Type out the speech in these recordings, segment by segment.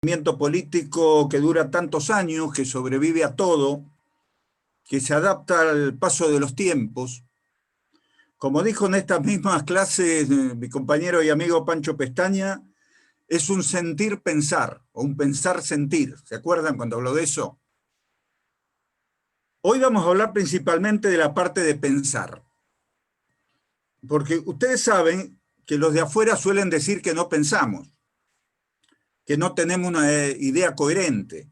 movimiento político que dura tantos años, que sobrevive a todo, que se adapta al paso de los tiempos. Como dijo en estas mismas clases mi compañero y amigo Pancho Pestaña, es un sentir pensar, o un pensar sentir. ¿Se acuerdan cuando habló de eso? Hoy vamos a hablar principalmente de la parte de pensar. Porque ustedes saben que los de afuera suelen decir que no pensamos, que no tenemos una idea coherente.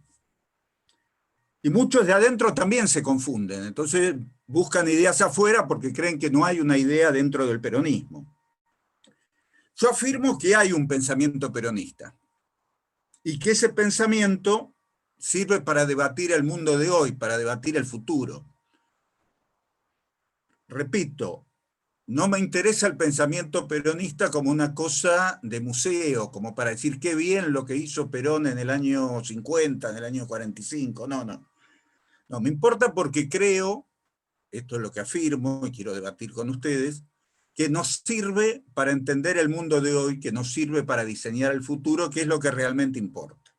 Y muchos de adentro también se confunden. Entonces buscan ideas afuera porque creen que no hay una idea dentro del peronismo. Yo afirmo que hay un pensamiento peronista y que ese pensamiento sirve para debatir el mundo de hoy, para debatir el futuro. Repito, no me interesa el pensamiento peronista como una cosa de museo, como para decir qué bien lo que hizo Perón en el año 50, en el año 45. No, no. No, me importa porque creo, esto es lo que afirmo y quiero debatir con ustedes, que nos sirve para entender el mundo de hoy, que nos sirve para diseñar el futuro, que es lo que realmente importa.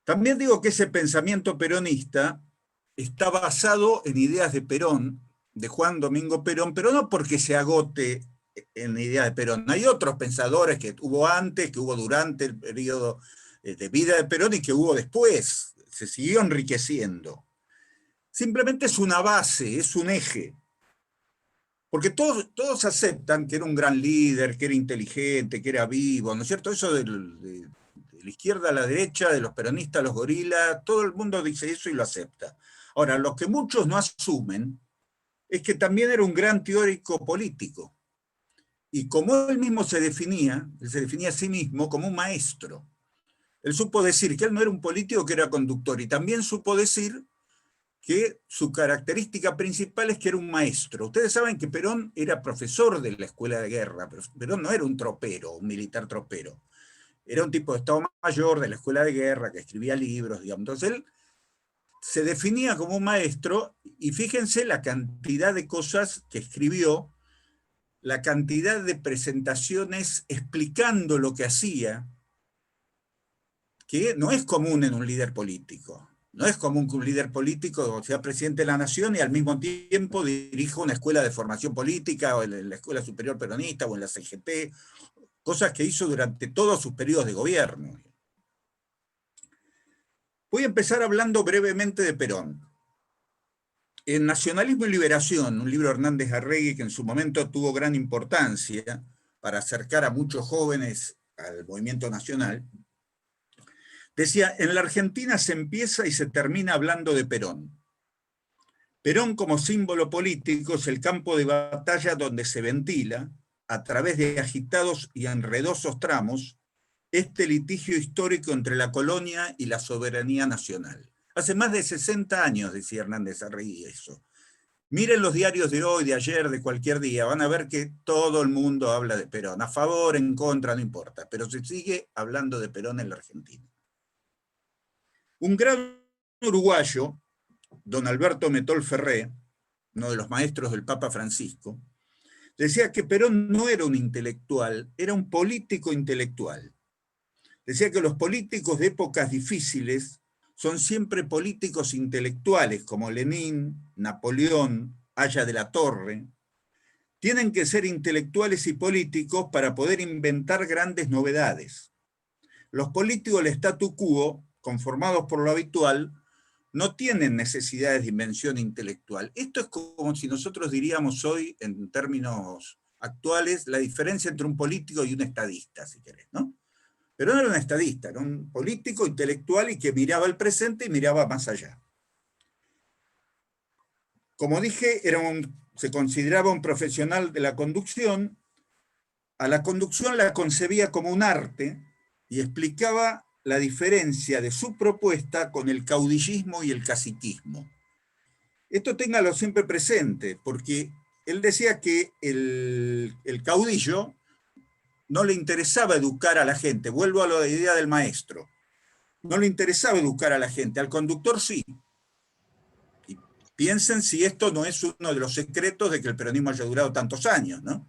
También digo que ese pensamiento peronista está basado en ideas de Perón, de Juan Domingo Perón, pero no porque se agote en la idea de Perón. Hay otros pensadores que hubo antes, que hubo durante el periodo de vida de Perón y que hubo después. Se siguió enriqueciendo. Simplemente es una base, es un eje. Porque todos aceptan que era un gran líder, que era inteligente, que era vivo, ¿no es cierto? Eso de la izquierda a la derecha, de los peronistas a los gorilas, todo el mundo dice eso y lo acepta. Ahora, lo que muchos no asumen es que también era un gran teórico político. Y como él mismo se definía a sí mismo como un maestro. Él supo decir que él no era un político, que era conductor, y también supo decir que su característica principal es que era un maestro. Ustedes saben que Perón era profesor de la escuela de guerra, pero Perón no era un tropero, un militar tropero. Era un tipo de Estado Mayor de la escuela de guerra que escribía libros, digamos. Entonces él se definía como un maestro y fíjense la cantidad de cosas que escribió, la cantidad de presentaciones explicando lo que hacía, que no es común en un líder político. No es común que un líder político sea presidente de la nación y al mismo tiempo dirija una escuela de formación política o en la Escuela Superior Peronista o en la CGT, cosas que hizo durante todos sus periodos de gobierno. Voy a empezar hablando brevemente de Perón. En Nacionalismo y Liberación, un libro de Hernández Arregui que en su momento tuvo gran importancia para acercar a muchos jóvenes al movimiento nacional, decía, en la Argentina se empieza y se termina hablando de Perón. Perón como símbolo político es el campo de batalla donde se ventila, a través de agitados y enredosos tramos, este litigio histórico entre la colonia y la soberanía nacional. Hace más de 60 años, decía Hernández Arregui eso. Miren los diarios de hoy, de ayer, de cualquier día, van a ver que todo el mundo habla de Perón, a favor, en contra, no importa, pero se sigue hablando de Perón en la Argentina. Un gran uruguayo, don Alberto Metol Ferré, uno de los maestros del Papa Francisco, decía que Perón no era un intelectual, era un político intelectual. Decía que los políticos de épocas difíciles son siempre políticos intelectuales, como Lenin, Napoleón, Aya de la Torre. Tienen que ser intelectuales y políticos para poder inventar grandes novedades. Los políticos del statu quo, conformados por lo habitual, no tienen necesidades de invención intelectual. Esto es como si nosotros diríamos hoy, en términos actuales, la diferencia entre un político y un estadista, si querés, ¿no? Pero no era un estadista, era un político intelectual y que miraba el presente y miraba más allá. Como dije, se consideraba un profesional de la conducción. A la conducción la concebía como un arte y explicaba la diferencia de su propuesta con el caudillismo y el caciquismo. Esto téngalo siempre presente, porque él decía que el caudillo no le interesaba educar a la gente. Vuelvo a la idea del maestro. No le interesaba educar a la gente, al conductor sí. Y piensen si esto no es uno de los secretos de que el peronismo haya durado tantos años, ¿no?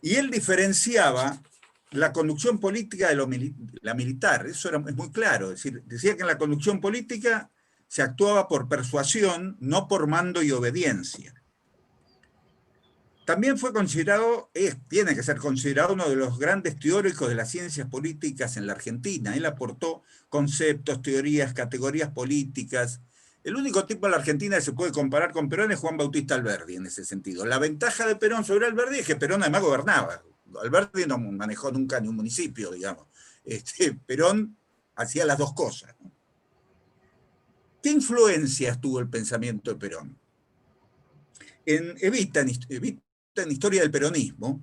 Y él diferenciaba la conducción política de la militar, eso es muy claro, es decir, decía que en la conducción política se actuaba por persuasión, no por mando y obediencia. También fue considerado, tiene que ser considerado uno de los grandes teóricos de las ciencias políticas en la Argentina. Él aportó conceptos, teorías, categorías políticas. El único tipo en la Argentina que se puede comparar con Perón es Juan Bautista Alberdi en ese sentido. La ventaja de Perón sobre Alberdi es que Perón además gobernaba. Alberdi no manejó nunca ni un municipio, digamos. Perón hacía las dos cosas. ¿Qué influencias tuvo el pensamiento de Perón? En Historia del Peronismo,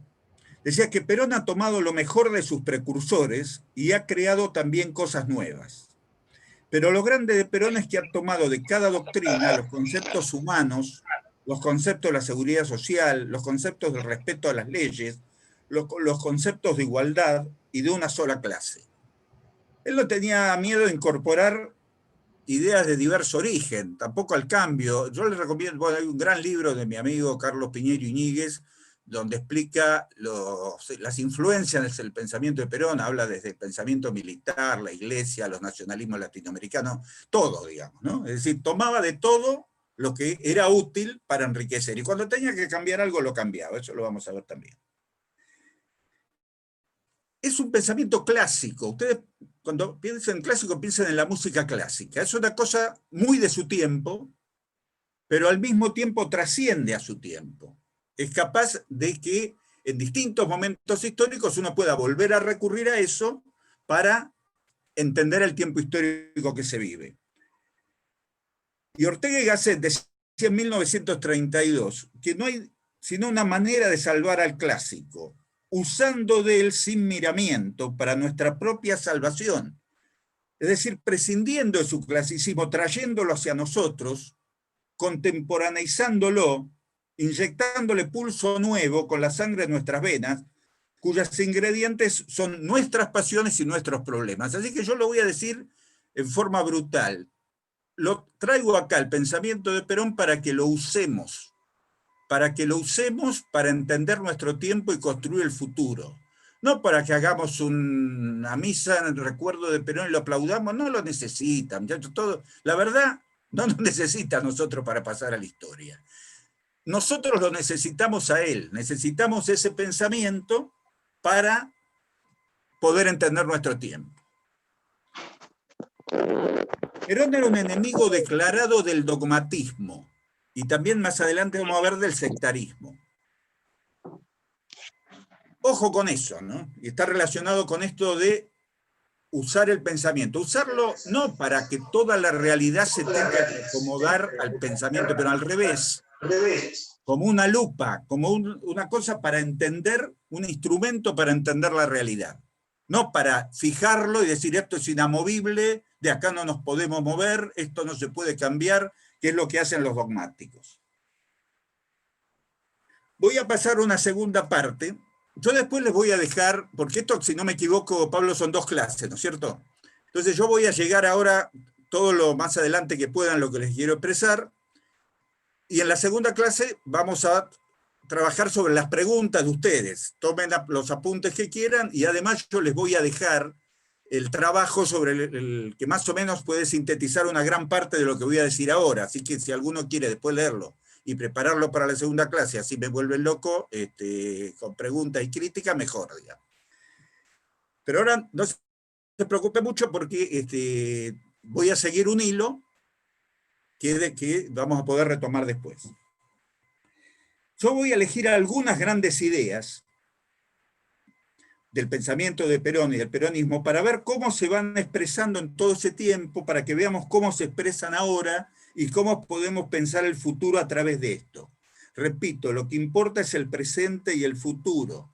decía que Perón ha tomado lo mejor de sus precursores y ha creado también cosas nuevas. Pero lo grande de Perón es que ha tomado de cada doctrina los conceptos humanos, los conceptos de la seguridad social, los conceptos del respeto a las leyes, los conceptos de igualdad y de una sola clase. Él no tenía miedo de incorporar ideas de diverso origen, tampoco al cambio. Yo les recomiendo, bueno, hay un gran libro de mi amigo Carlos Piñero Iñiguez, donde explica las influencias del pensamiento de Perón, habla desde el pensamiento militar, la iglesia, los nacionalismos latinoamericanos, todo, digamos, ¿no? Es decir, tomaba de todo lo que era útil para enriquecer, y cuando tenía que cambiar algo lo cambiaba, eso lo vamos a ver también. Es un pensamiento clásico. Ustedes, cuando piensan en clásico, piensan en la música clásica. Es una cosa muy de su tiempo, pero al mismo tiempo trasciende a su tiempo. Es capaz de que en distintos momentos históricos uno pueda volver a recurrir a eso para entender el tiempo histórico que se vive. Y Ortega y Gasset decía en 1932 que no hay sino una manera de salvar al clásico, usando de él sin miramiento para nuestra propia salvación. Es decir, prescindiendo de su clasicismo, trayéndolo hacia nosotros, contemporaneizándolo, inyectándole pulso nuevo con la sangre de nuestras venas, cuyos ingredientes son nuestras pasiones y nuestros problemas. Así que yo lo voy a decir en forma brutal. Lo traigo acá, el pensamiento de Perón, para que lo usemos para entender nuestro tiempo y construir el futuro. No para que hagamos una misa en recuerdo de Perón y lo aplaudamos, no lo necesitan, muchachos, todo. La verdad, no nos necesita a nosotros para pasar a la historia. Nosotros lo necesitamos a él, necesitamos ese pensamiento para poder entender nuestro tiempo. Perón era un enemigo declarado del dogmatismo, y también más adelante vamos a ver del sectarismo. Ojo con eso, ¿no? Y está relacionado con esto de usar el pensamiento. Usarlo no para que toda la realidad se tenga que acomodar al pensamiento, pero al revés. Como una lupa, como una cosa para entender, un instrumento para entender la realidad. No para fijarlo y decir esto es inamovible, de acá no nos podemos mover, esto no se puede cambiar, que es lo que hacen los dogmáticos. Voy a pasar a una segunda parte. Yo después les voy a dejar, porque esto, si no me equivoco, Pablo, son 2 clases, ¿no es cierto? Entonces yo voy a llegar ahora todo lo más adelante que puedan, lo que les quiero expresar, y en la segunda clase vamos a trabajar sobre las preguntas de ustedes. Tomen los apuntes que quieran, y además yo les voy a dejar el trabajo sobre el que más o menos puede sintetizar una gran parte de lo que voy a decir ahora, así que si alguno quiere después leerlo y prepararlo para la segunda clase, así me vuelven loco, con preguntas y críticas, mejor, digamos. Pero ahora no se preocupe mucho porque voy a seguir un hilo que vamos a poder retomar después. Yo voy a elegir algunas grandes ideas del pensamiento de Perón y del peronismo para ver cómo se van expresando en todo ese tiempo, para que veamos cómo se expresan ahora y cómo podemos pensar el futuro a través de esto. Repito, lo que importa es el presente y el futuro.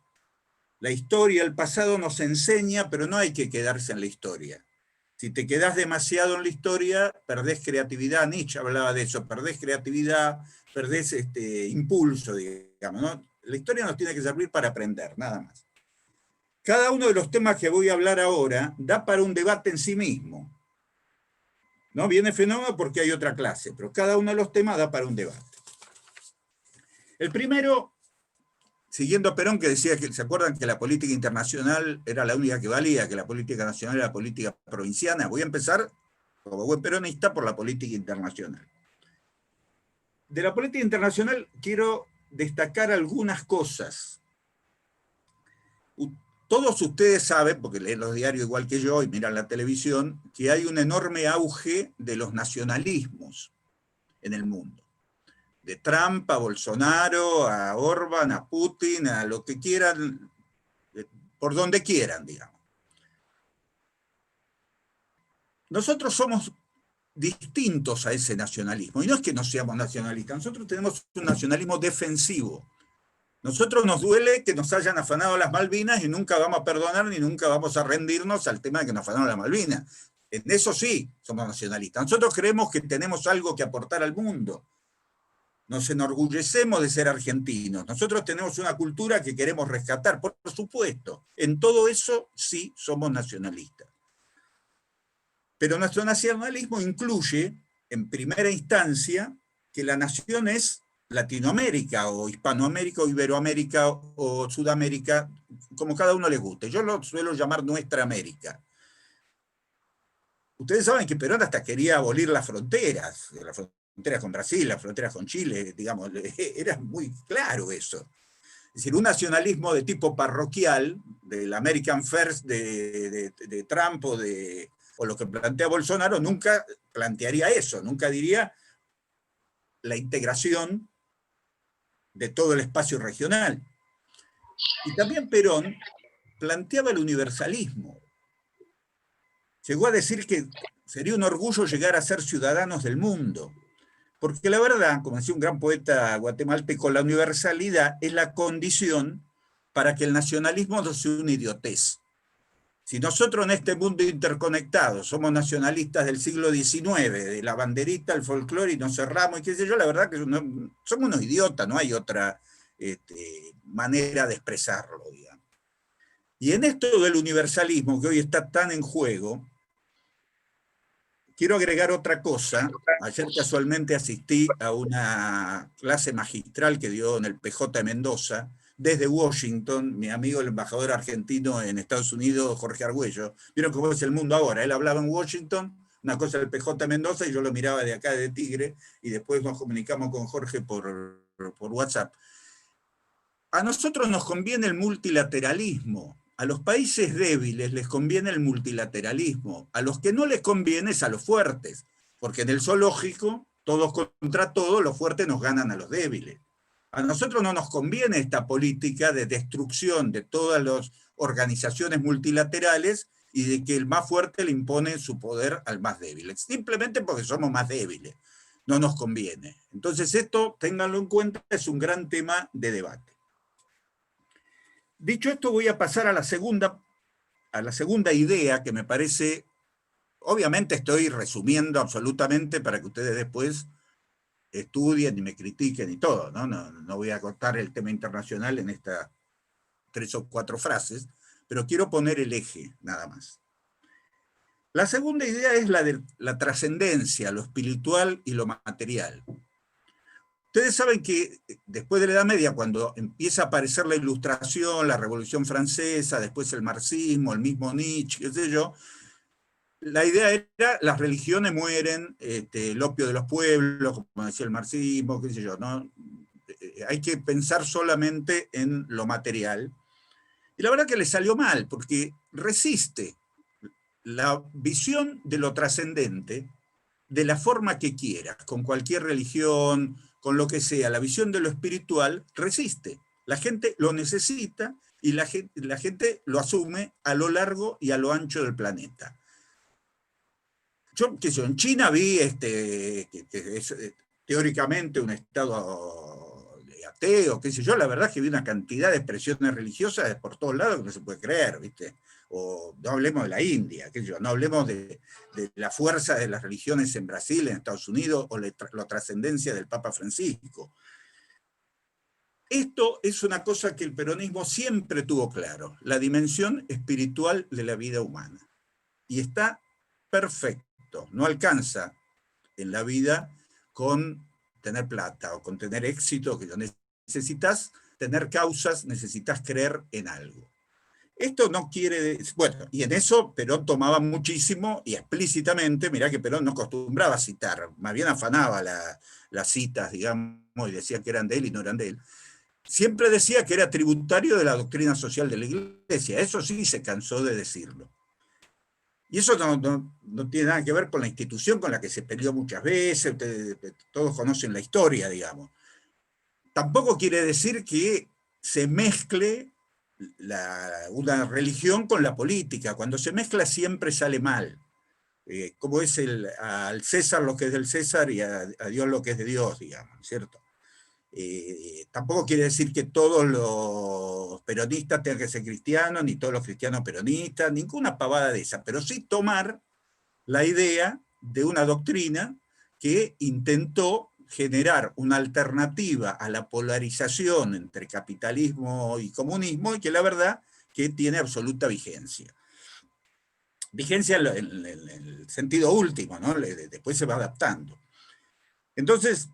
La historia, el pasado nos enseña, pero no hay que quedarse en la historia. Si te quedás demasiado en la historia, perdés creatividad. Nietzsche hablaba de eso, perdés creatividad, perdés impulso, digamos, ¿no? La historia nos tiene que servir para aprender, nada más. Cada uno de los temas que voy a hablar ahora da para un debate en sí mismo. No viene fenómeno porque hay otra clase, pero cada uno de los temas da para un debate. El primero siguiendo a Perón, que decía que, ¿se acuerdan que la política internacional era la única que valía, que la política nacional era la política provinciana? Voy a empezar, como buen peronista, por la política internacional. De la política internacional quiero destacar algunas cosas. Todos ustedes saben, porque leen los diarios igual que yo y miran la televisión, que hay un enorme auge de los nacionalismos en el mundo. De Trump a Bolsonaro, a Orbán, a Putin, a lo que quieran, por donde quieran, digamos. Nosotros somos distintos a ese nacionalismo, y no es que no seamos nacionalistas, nosotros tenemos un nacionalismo defensivo. Nosotros nos duele que nos hayan afanado las Malvinas y nunca vamos a perdonar ni nunca vamos a rendirnos al tema de que nos afanaron las Malvinas. En eso sí somos nacionalistas. Nosotros creemos que tenemos algo que aportar al mundo. Nos enorgullecemos de ser argentinos. Nosotros tenemos una cultura que queremos rescatar, por supuesto. En todo eso sí somos nacionalistas. Pero nuestro nacionalismo incluye, en primera instancia, que la nación es Latinoamérica, o Hispanoamérica, o Iberoamérica, o Sudamérica, como cada uno les guste. Yo lo suelo llamar nuestra América. Ustedes saben que Perón hasta quería abolir las fronteras con Brasil, las fronteras con Chile, digamos, era muy claro eso. Es decir, un nacionalismo de tipo parroquial, del American First de Trump o lo que plantea Bolsonaro, nunca plantearía eso, nunca diría la integración de todo el espacio regional. Y también Perón planteaba el universalismo. Llegó a decir que sería un orgullo llegar a ser ciudadanos del mundo, porque la verdad, como decía un gran poeta guatemalteco, la universalidad es la condición para que el nacionalismo no sea una idiotez. Si nosotros en este mundo interconectado somos nacionalistas del siglo XIX, de la banderita, el folclore, y nos cerramos, y qué sé yo, la verdad que somos unos idiotas, no hay otra manera de expresarlo, digamos. Y en esto del universalismo, que hoy está tan en juego, quiero agregar otra cosa. Ayer casualmente asistí a una clase magistral que dio en el PJ de Mendoza, desde Washington, mi amigo el embajador argentino en Estados Unidos, Jorge Argüello. Vieron cómo es el mundo ahora. Él hablaba en Washington, una cosa del PJ de Mendoza, y yo lo miraba de acá de Tigre, y después nos comunicamos con Jorge por WhatsApp. A nosotros nos conviene el multilateralismo. A los países débiles les conviene el multilateralismo. A los que no les conviene es a los fuertes, porque en el zoológico, todos contra todos, los fuertes nos ganan a los débiles. A nosotros no nos conviene esta política de destrucción de todas las organizaciones multilaterales y de que el más fuerte le impone su poder al más débil, simplemente porque somos más débiles. No nos conviene. Entonces esto, ténganlo en cuenta, es un gran tema de debate. Dicho esto, voy a pasar a la segunda idea que me parece, obviamente estoy resumiendo absolutamente para que ustedes después estudien y me critiquen y todo, ¿no? No voy a contar el tema internacional en estas 3 o 4 frases, pero quiero poner el eje, nada más. La segunda idea es la de la trascendencia, lo espiritual y lo material. Ustedes saben que después de la Edad Media, cuando empieza a aparecer la Ilustración, la Revolución Francesa, después el marxismo, el mismo Nietzsche, qué sé yo, la idea era, las religiones mueren, el opio de los pueblos, como decía el marxismo, qué sé yo, ¿no? Hay que pensar solamente en lo material. Y la verdad que le salió mal, porque resiste la visión de lo trascendente de la forma que quieras, con cualquier religión, con lo que sea. La visión de lo espiritual resiste. La gente lo necesita y la gente lo asume a lo largo y a lo ancho del planeta. Yo, qué sé yo, en China vi que es teóricamente un estado ateo, qué sé yo, la verdad es que vi una cantidad de expresiones religiosas por todos lados que no se puede creer, ¿viste? O no hablemos de la India, qué sé yo, no hablemos de la fuerza de las religiones en Brasil, en Estados Unidos, o la trascendencia del Papa Francisco. Esto es una cosa que el peronismo siempre tuvo claro, la dimensión espiritual de la vida humana. Y está perfecto. No alcanza en la vida con tener plata o con tener éxito, que lo necesitas tener causas, necesitas creer en algo. Esto no quiere decir, bueno, y en eso Perón tomaba muchísimo y explícitamente, mirá que Perón no acostumbraba a citar, más bien afanaba las citas, digamos, y decía que eran de él y no eran de él. Siempre decía que era tributario de la doctrina social de la Iglesia, eso sí se cansó de decirlo. Y eso no tiene nada que ver con la institución con la que se peleó muchas veces, todos conocen la historia, digamos. Tampoco quiere decir que se mezcle una religión con la política. Cuando se mezcla siempre sale mal. Como es al César lo que es del César y a Dios lo que es de Dios, digamos, ¿cierto? Tampoco quiere decir que todos los peronistas tengan que ser cristianos, ni todos los cristianos peronistas, ninguna pavada de esa, pero sí tomar la idea de una doctrina que intentó generar una alternativa a la polarización entre capitalismo y comunismo, y que la verdad que tiene absoluta vigencia. Vigencia en el sentido último, ¿no? Después se va adaptando. Entonces,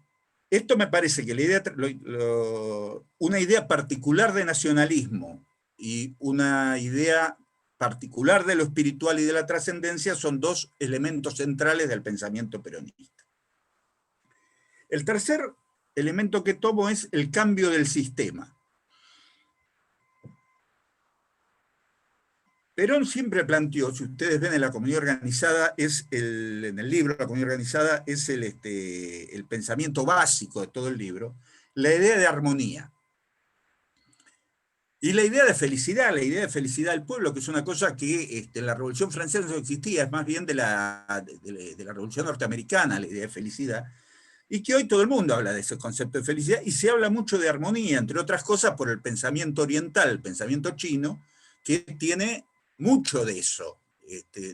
esto me parece que la idea, una idea particular de nacionalismo y una idea particular de lo espiritual y de la trascendencia son dos elementos centrales del pensamiento peronista. El tercer elemento que tomo es el cambio del sistema. Perón siempre planteó, si ustedes ven en la comunidad organizada, en el libro La comunidad organizada, es el pensamiento básico de todo el libro, la idea de armonía. Y la idea de felicidad del pueblo, que es una cosa que en la Revolución Francesa no existía, es más bien de la Revolución Norteamericana, la idea de felicidad, y que hoy todo el mundo habla de ese concepto de felicidad, y se habla mucho de armonía, entre otras cosas por el pensamiento oriental, el pensamiento chino, que tiene mucho de eso.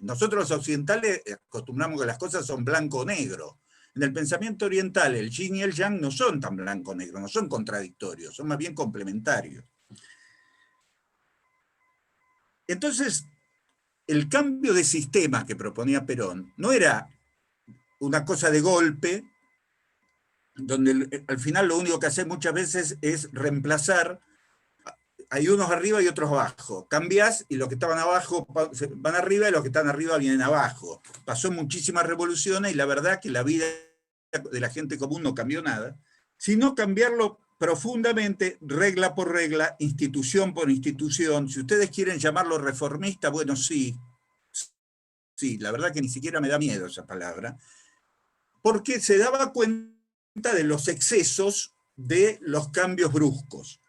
Nosotros los occidentales acostumbramos que las cosas son blanco o negro. En el pensamiento oriental, el yin y el yang no son tan blanco o negro, no son contradictorios, son más bien complementarios. Entonces, el cambio de sistema que proponía Perón no era una cosa de golpe, donde al final lo único que hace muchas veces es reemplazar, hay unos arriba y otros abajo, cambias y los que estaban abajo van arriba y los que están arriba vienen abajo. Pasó muchísimas revoluciones y la verdad que la vida de la gente común no cambió nada, sino cambiarlo profundamente, regla por regla, institución por institución. Si ustedes quieren llamarlo reformista, bueno, sí, la verdad que ni siquiera me da miedo esa palabra, porque se daba cuenta de los excesos de los cambios bruscos.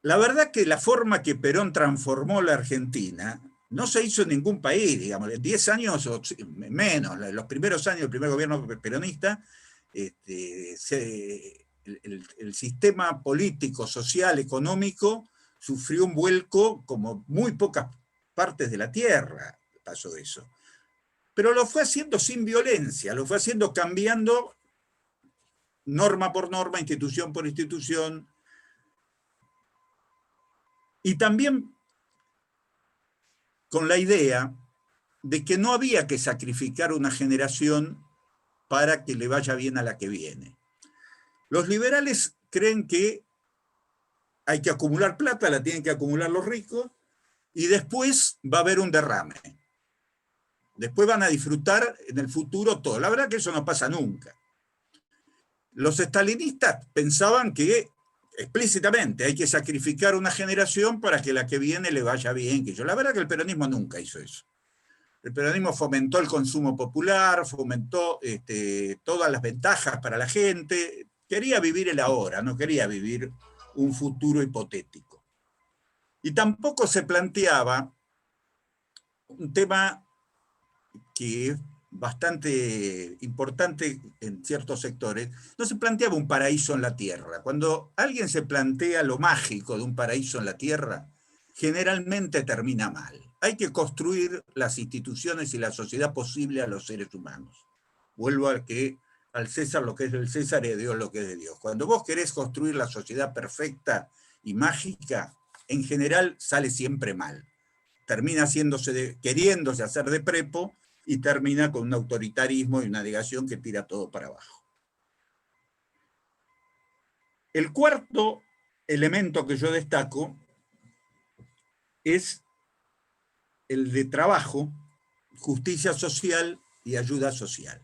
La verdad que la forma que Perón transformó la Argentina no se hizo en ningún país, digamos, en 10 años o menos, los primeros años del primer gobierno peronista, el sistema político, social, económico sufrió un vuelco como muy pocas partes de la tierra, pasó eso. Pero lo fue haciendo sin violencia, lo fue haciendo cambiando norma por norma, institución por institución, y también con la idea de que no había que sacrificar una generación para que le vaya bien a la que viene. Los liberales creen que hay que acumular plata, la tienen que acumular los ricos, y después va a haber un derrame. Después van a disfrutar en el futuro todo. La verdad que eso no pasa nunca. Los estalinistas pensaban que explícitamente hay que sacrificar una generación para que la que viene le vaya bien. La verdad que el peronismo nunca hizo eso. El peronismo fomentó el consumo popular, fomentó todas las ventajas para la gente. Quería vivir el ahora, no quería vivir un futuro hipotético. Y tampoco se planteaba un tema que es bastante importante en ciertos sectores, no se planteaba un paraíso en la tierra. Cuando alguien se plantea lo mágico de un paraíso en la tierra, generalmente termina mal. Hay que construir las instituciones y la sociedad posible a los seres humanos. Vuelvo a que al César lo que es del César y a Dios lo que es de Dios. Cuando vos querés construir la sociedad perfecta y mágica, en general sale siempre mal. Termina queriéndose hacer de prepo y termina con un autoritarismo y una negación que tira todo para abajo. El cuarto elemento que yo destaco es el de trabajo, justicia social y ayuda social.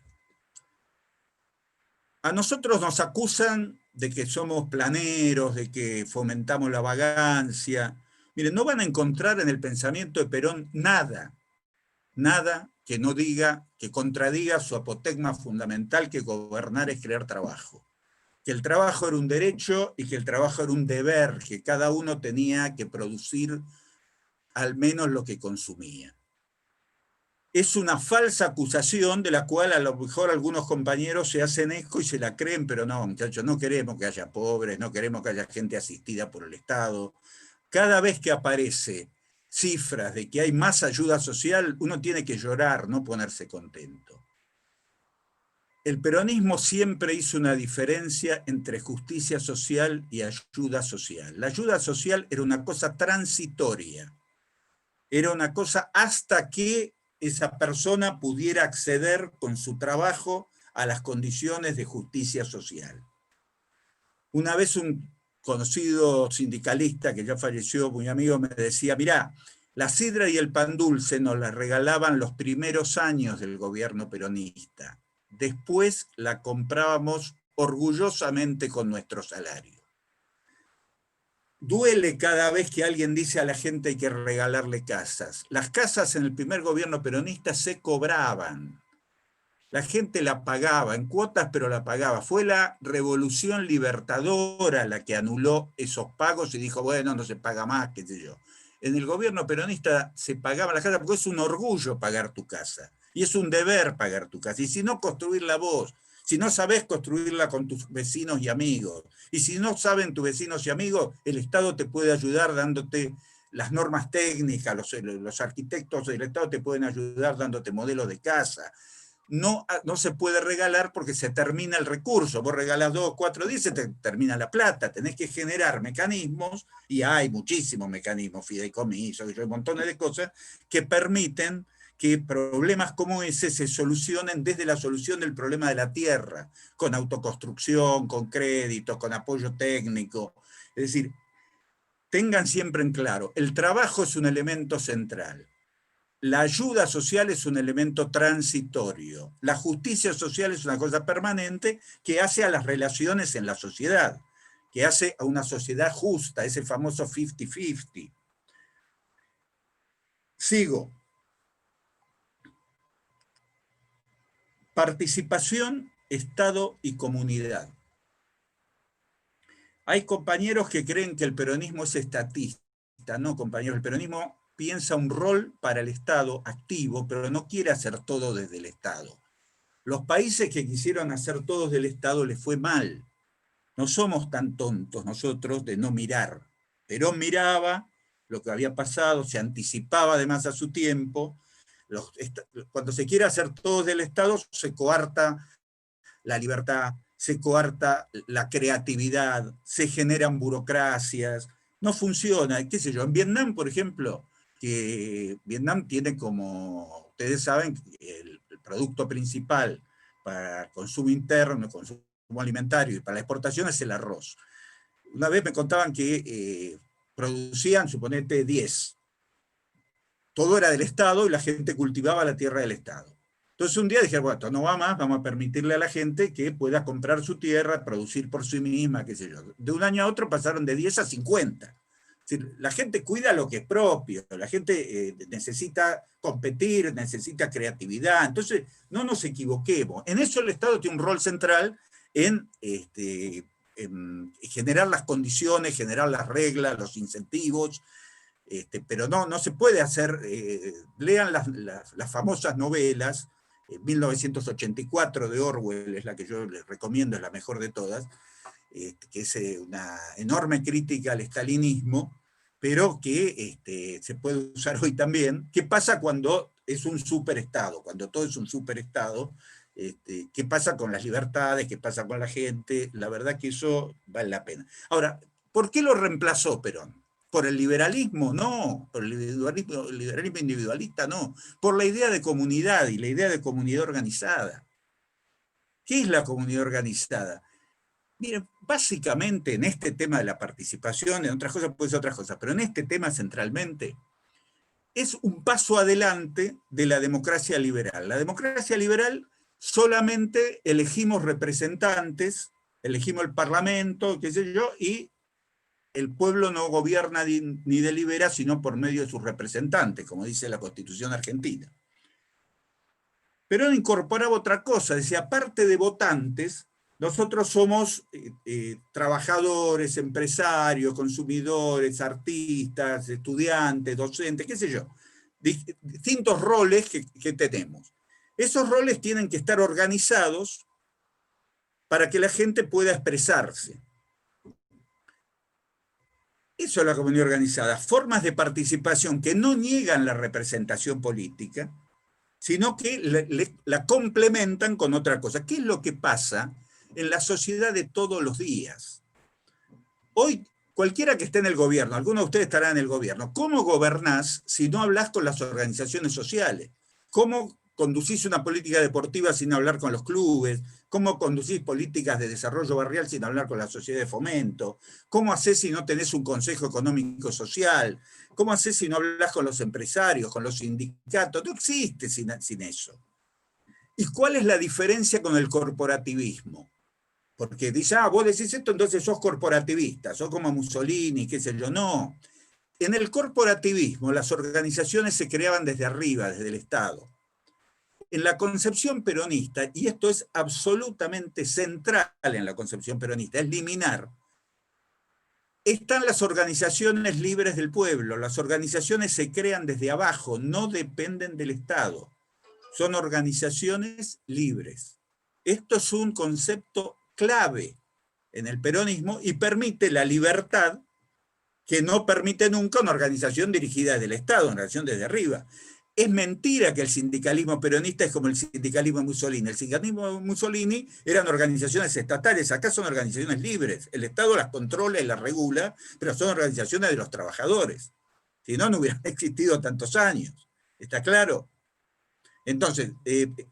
A nosotros nos acusan de que somos planeros, de que fomentamos la vagancia. Miren, no van a encontrar en el pensamiento de Perón nada que no diga, que contradiga su apotegma fundamental, que gobernar es crear trabajo. Que el trabajo era un derecho y que el trabajo era un deber, que cada uno tenía que producir al menos lo que consumía. Es una falsa acusación de la cual a lo mejor algunos compañeros se hacen eco y se la creen, pero no, muchachos, no queremos que haya pobres, no queremos que haya gente asistida por el Estado. Cada vez que aparece cifras de que hay más ayuda social, uno tiene que llorar, no ponerse contento. El peronismo siempre hizo una diferencia entre justicia social y ayuda social. La ayuda social era una cosa transitoria, era una cosa hasta que esa persona pudiera acceder con su trabajo a las condiciones de justicia social. Una vez un conocido sindicalista que ya falleció, muy amigo, me decía, mirá, la sidra y el pan dulce nos la regalaban los primeros años del gobierno peronista. Después la comprábamos orgullosamente con nuestro salario. Duele cada vez que alguien dice a la gente hay que regalarle casas. Las casas en el primer gobierno peronista se cobraban. La gente la pagaba en cuotas, pero la pagaba. Fue la Revolución Libertadora la que anuló esos pagos y dijo, bueno, no se paga más, qué sé yo. En el gobierno peronista se pagaba la casa porque es un orgullo pagar tu casa. Y es un deber pagar tu casa. Y si no, construirla vos. Si no sabés construirla con tus vecinos y amigos. Y si no saben tus vecinos y amigos, el Estado te puede ayudar dándote las normas técnicas, los arquitectos del Estado te pueden ayudar dándote modelos de casa. No se puede regalar porque se termina el recurso. Vos regalás 2, 4 días, se te termina la plata. Tenés que generar mecanismos, y hay muchísimos mecanismos, fideicomisos, montones de cosas, que permiten que problemas como ese se solucionen desde la solución del problema de la tierra, con autoconstrucción, con créditos, con apoyo técnico. Es decir, tengan siempre en claro, el trabajo es un elemento central. La ayuda social es un elemento transitorio. La justicia social es una cosa permanente que hace a las relaciones en la sociedad, que hace a una sociedad justa, ese famoso 50-50. Sigo. Participación, Estado y comunidad. Hay compañeros que creen que el peronismo es estatista. No, compañeros, el peronismo piensa un rol para el Estado activo, pero no quiere hacer todo desde el Estado. Los países que quisieron hacer todo del Estado les fue mal. No somos tan tontos nosotros de no mirar. Perón miraba lo que había pasado, se anticipaba además a su tiempo. Cuando se quiere hacer todo del Estado, se coarta la libertad, se coarta la creatividad, se generan burocracias, no funciona. ¿Qué sé yo? En Vietnam, por ejemplo, que Vietnam tiene como, ustedes saben, el producto principal para consumo interno, consumo alimentario y para la exportación es el arroz. Una vez me contaban que producían, suponete, 10. Todo era del Estado y la gente cultivaba la tierra del Estado. Entonces un día dije, bueno, esto no va más, vamos a permitirle a la gente que pueda comprar su tierra, producir por sí misma, qué sé yo. De un año a otro pasaron de 10 a 50. Es decir, la gente cuida lo que es propio, la gente necesita competir, necesita creatividad. Entonces, no nos equivoquemos. En eso el Estado tiene un rol central en generar las condiciones, generar las reglas, los incentivos, pero no se puede hacer, lean las famosas novelas, 1984 de Orwell es la que yo les recomiendo, es la mejor de todas, que es una enorme crítica al estalinismo, pero que se puede usar hoy también. ¿Qué pasa cuando es un superestado? Cuando todo es un superestado, ¿qué pasa con las libertades? ¿Qué pasa con la gente? La verdad que eso vale la pena. Ahora, ¿por qué lo reemplazó Perón? ¿Por el liberalismo? No. ¿Por el liberalismo individualista? No. Por la idea de comunidad y la idea de comunidad organizada. ¿Qué es la comunidad organizada? Miren, básicamente en este tema de la participación, en otras cosas puede ser otras cosas, pero en este tema centralmente, es un paso adelante de la democracia liberal. La democracia liberal solamente elegimos representantes, elegimos el parlamento, qué sé yo, y el pueblo no gobierna ni delibera, sino por medio de sus representantes, como dice la Constitución argentina. Pero incorporaba otra cosa, decía, aparte de votantes, nosotros somos trabajadores, empresarios, consumidores, artistas, estudiantes, docentes, qué sé yo, distintos roles que tenemos. Esos roles tienen que estar organizados para que la gente pueda expresarse. Eso es la comunidad organizada, formas de participación que no niegan la representación política, sino que la complementan con otra cosa. ¿Qué es lo que pasa en la sociedad de todos los días? Hoy, cualquiera que esté en el gobierno, alguno de ustedes estará en el gobierno, ¿cómo gobernás si no hablas con las organizaciones sociales? ¿Cómo conducís una política deportiva sin hablar con los clubes? ¿Cómo conducís políticas de desarrollo barrial sin hablar con la sociedad de fomento? ¿Cómo hacés si no tenés un consejo económico social? ¿Cómo hacés si no hablas con los empresarios, con los sindicatos? No existe sin eso. ¿Y cuál es la diferencia con el corporativismo? Porque dice, vos decís esto, entonces sos corporativista, sos como Mussolini, qué sé yo. No. En el corporativismo, las organizaciones se creaban desde arriba, desde el Estado. En la concepción peronista, y esto es absolutamente central en la concepción peronista, es liminar, están las organizaciones libres del pueblo. Las organizaciones se crean desde abajo, no dependen del Estado. Son organizaciones libres. Esto es un concepto clave en el peronismo y permite la libertad que no permite nunca una organización dirigida desde el Estado, una organización desde arriba. Es mentira que el sindicalismo peronista es como el sindicalismo de Mussolini. El sindicalismo de Mussolini eran organizaciones estatales, acá son organizaciones libres. El Estado las controla y las regula, pero son organizaciones de los trabajadores. Si no, no hubieran existido tantos años. ¿Está claro? Entonces,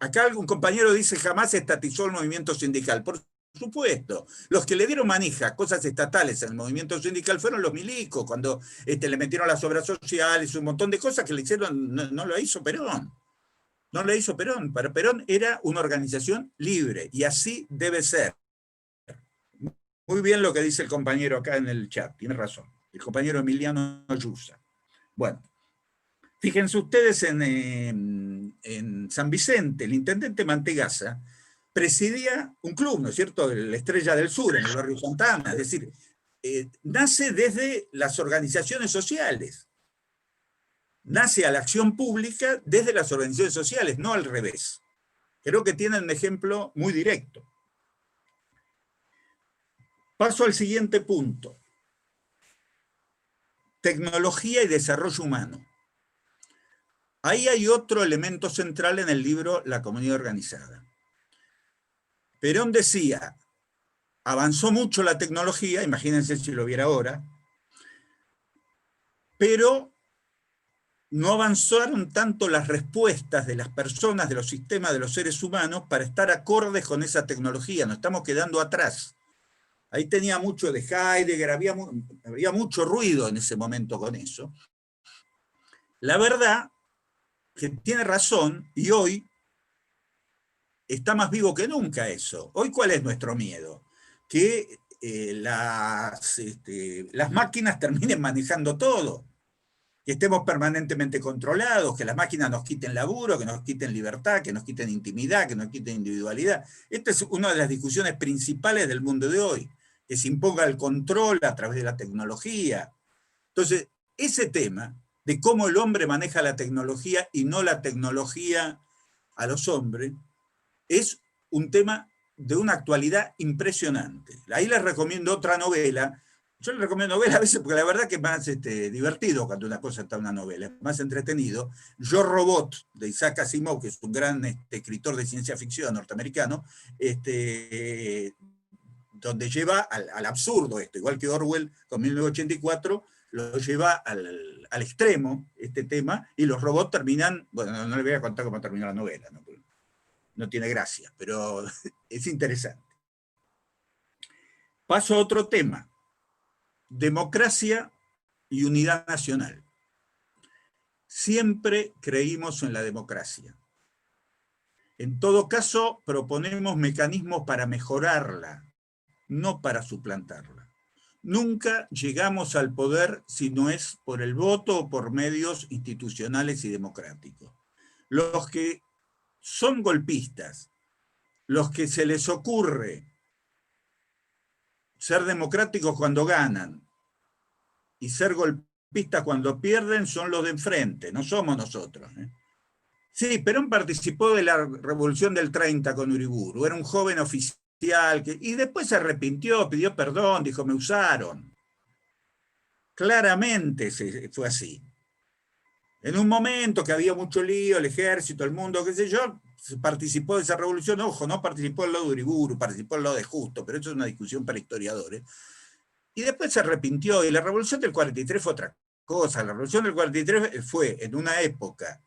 acá algún compañero dice jamás se estatizó el movimiento sindical. Por supuesto, los que le dieron manija a cosas estatales al movimiento sindical fueron los milicos, cuando le metieron las obras sociales, un montón de cosas que le hicieron, no lo hizo Perón. No lo hizo Perón. Para Perón era una organización libre, y así debe ser. Muy bien lo que dice el compañero acá en el chat, tiene razón. El compañero Emiliano Ayusa. Bueno. Fíjense ustedes en San Vicente, el intendente Mantegazza presidía un club, ¿no es cierto?, la Estrella del Sur, en el barrio Santa Ana. Es decir, nace desde las organizaciones sociales. Nace a la acción pública desde las organizaciones sociales, no al revés. Creo que tienen un ejemplo muy directo. Paso al siguiente punto. Tecnología y desarrollo humano. Ahí hay otro elemento central en el libro La comunidad organizada. Perón decía, avanzó mucho la tecnología, imagínense si lo viera ahora, pero no avanzaron tanto las respuestas de las personas, de los sistemas, de los seres humanos, para estar acordes con esa tecnología. Nos estamos quedando atrás. Ahí tenía mucho de Heidegger, había mucho ruido en ese momento con eso. La verdad que tiene razón, y hoy está más vivo que nunca eso. Hoy, ¿cuál es nuestro miedo? Que las máquinas terminen manejando todo, que estemos permanentemente controlados, que las máquinas nos quiten laburo, que nos quiten libertad, que nos quiten intimidad, que nos quiten individualidad. Esta es una de las discusiones principales del mundo de hoy, que se imponga el control a través de la tecnología. Entonces, ese tema de cómo el hombre maneja la tecnología y no la tecnología a los hombres, es un tema de una actualidad impresionante. Ahí les recomiendo otra novela. Yo les recomiendo novelas a veces porque la verdad que es más divertido cuando una cosa está en una novela, es más entretenido. Yo Robot, de Isaac Asimov, que es un gran escritor de ciencia ficción norteamericano, donde lleva al absurdo esto, igual que Orwell con 1984, lo lleva al extremo este tema, y los robots terminan, bueno, no les voy a contar cómo terminó la novela, no tiene gracia, pero es interesante. Paso a otro tema, democracia y unidad nacional. Siempre creímos en la democracia. En todo caso, proponemos mecanismos para mejorarla, no para suplantarla. Nunca llegamos al poder si no es por el voto o por medios institucionales y democráticos. Los que son golpistas, los que se les ocurre ser democráticos cuando ganan y ser golpistas cuando pierden, son los de enfrente, no somos nosotros. Sí, Perón participó de la Revolución del 30 con Uriburu, era un joven oficial y después se arrepintió, pidió perdón, dijo, me usaron. Claramente fue así. En un momento que había mucho lío, el ejército, el mundo, qué sé yo, participó de esa revolución. Ojo, no participó del lado de Uriburu, participó del lado de Justo, pero eso es una discusión para historiadores. Y después se arrepintió, y la revolución del 43 fue otra cosa. La revolución del 43 fue en una época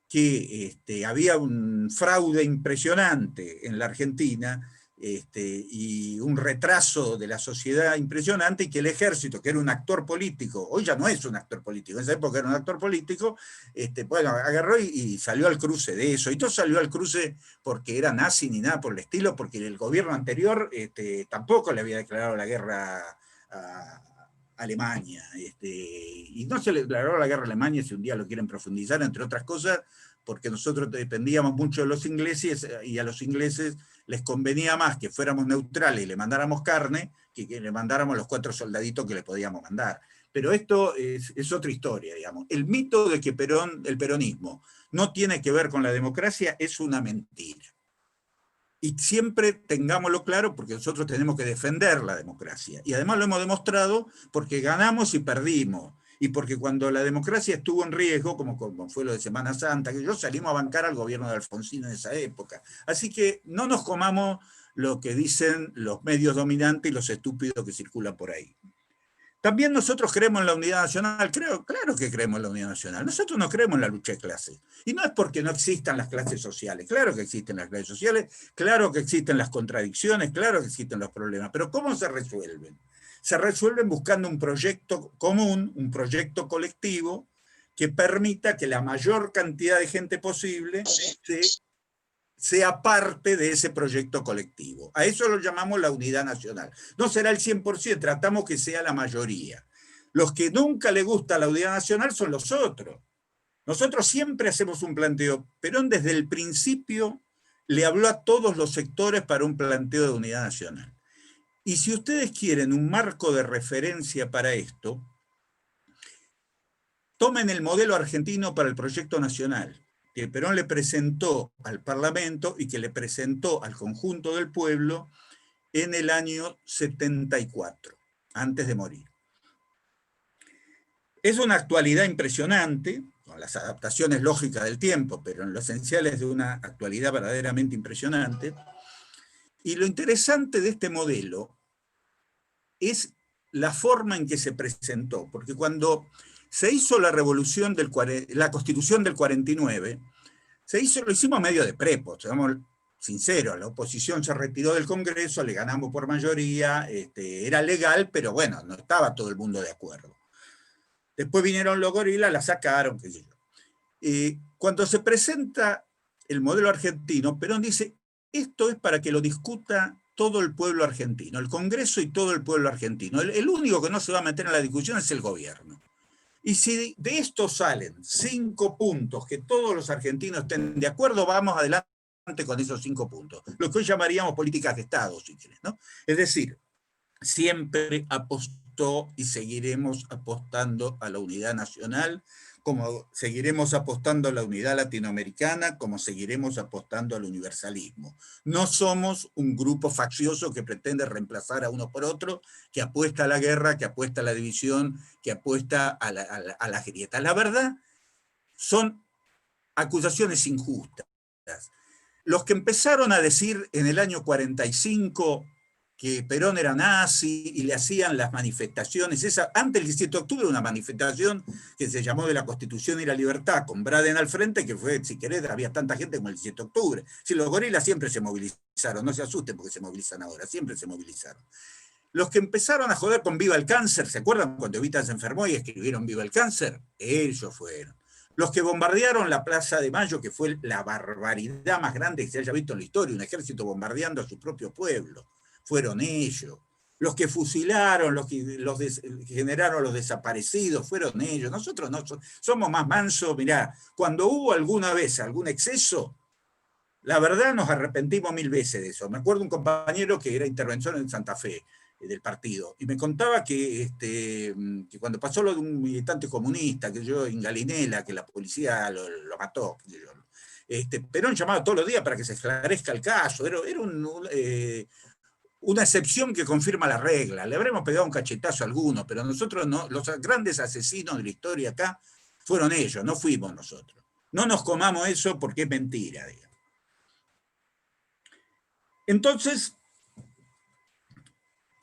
que había un fraude impresionante en la Argentina, y un retraso de la sociedad impresionante, y que el ejército, que era un actor político, hoy ya no es un actor político, en esa época era un actor político, bueno, agarró y salió al cruce de eso, y todo salió al cruce porque era nazi ni nada por el estilo, porque el gobierno anterior tampoco le había declarado la guerra a Alemania, y no se le declaró la guerra a Alemania, si un día lo quieren profundizar, entre otras cosas, porque nosotros dependíamos mucho de los ingleses, y a los ingleses les convenía más que fuéramos neutrales y le mandáramos carne, que le mandáramos los 4 soldaditos que le podíamos mandar. Pero esto es otra historia, digamos. El mito de que el peronismo no tiene que ver con la democracia es una mentira. Y siempre tengámoslo claro, porque nosotros tenemos que defender la democracia. Y además lo hemos demostrado porque ganamos y perdimos. Y porque cuando la democracia estuvo en riesgo, como fue lo de Semana Santa, que yo salimos a bancar al gobierno de Alfonsín en esa época. Así que no nos comamos lo que dicen los medios dominantes y los estúpidos que circulan por ahí. También nosotros creemos en la unidad nacional, claro que creemos en la unidad nacional. Nosotros no creemos en la lucha de clases. Y no es porque no existan las clases sociales. Claro que existen las clases sociales, claro que existen las contradicciones, claro que existen los problemas. Pero ¿cómo se resuelven? Se resuelven buscando un proyecto común, un proyecto colectivo, que permita que la mayor cantidad de gente posible sea parte de ese proyecto colectivo. A eso lo llamamos la unidad nacional. No será el 100%, tratamos que sea la mayoría. Los que nunca le gusta la unidad nacional son los otros. Nosotros siempre hacemos un planteo. Perón desde el principio le habló a todos los sectores para un planteo de unidad nacional. Y si ustedes quieren un marco de referencia para esto, tomen el modelo argentino para el proyecto nacional, que Perón le presentó al Parlamento y que le presentó al conjunto del pueblo en el año 74, antes de morir. Es una actualidad impresionante, con las adaptaciones lógicas del tiempo, pero en lo esencial es de una actualidad verdaderamente impresionante. Y lo interesante de este modelo es la forma en que se presentó, porque cuando se hizo la revolución la Constitución del 49, lo hicimos medio de prepo, seamos sinceros, la oposición se retiró del Congreso, le ganamos por mayoría, era legal, pero bueno, no estaba todo el mundo de acuerdo. Después vinieron los gorilas, la sacaron, qué sé yo. Cuando se presenta el modelo argentino, Perón dice, esto es para que lo discuta todo el pueblo argentino, el Congreso y todo el pueblo argentino. El único que no se va a meter en la discusión es el gobierno. Y si de esto salen 5 puntos que todos los argentinos estén de acuerdo, vamos adelante con esos 5 puntos. Lo que hoy llamaríamos políticas de Estado, si quieres, ¿no? Es decir, siempre apostó y seguiremos apostando a la unidad nacional, como seguiremos apostando a la unidad latinoamericana, como seguiremos apostando al universalismo. No somos un grupo faccioso que pretende reemplazar a uno por otro, que apuesta a la guerra, que apuesta a la división, que apuesta a la grieta. La verdad, son acusaciones injustas. Los que empezaron a decir en el año 45 que Perón era nazi y le hacían las manifestaciones, antes del 17 de octubre una manifestación que se llamó de la Constitución y la Libertad, con Braden al frente, que fue, si querés, había tanta gente como el 17 de octubre. Si los gorilas siempre se movilizaron, no se asusten porque se movilizan ahora, siempre se movilizaron. Los que empezaron a joder con Viva el Cáncer, ¿se acuerdan cuando Evita se enfermó y escribieron Viva el Cáncer? Ellos fueron. Los que bombardearon la Plaza de Mayo, que fue la barbaridad más grande que se haya visto en la historia, un ejército bombardeando a su propio pueblo, fueron ellos. Los que fusilaron, que generaron los desaparecidos, fueron ellos. Nosotros no somos más mansos. Mirá, cuando hubo alguna vez algún exceso, la verdad nos arrepentimos 1000 veces de eso. Me acuerdo un compañero que era interventor en Santa Fe del partido, y me contaba que cuando pasó lo de un militante comunista, que yo en Galinela, que la policía lo mató, Perón llamaba todos los días para que se esclarezca el caso, era una excepción que confirma la regla. Le habremos pegado un cachetazo a alguno, pero nosotros no, los grandes asesinos de la historia acá fueron ellos, no fuimos nosotros. No nos comamos eso porque es mentira, digamos. Entonces,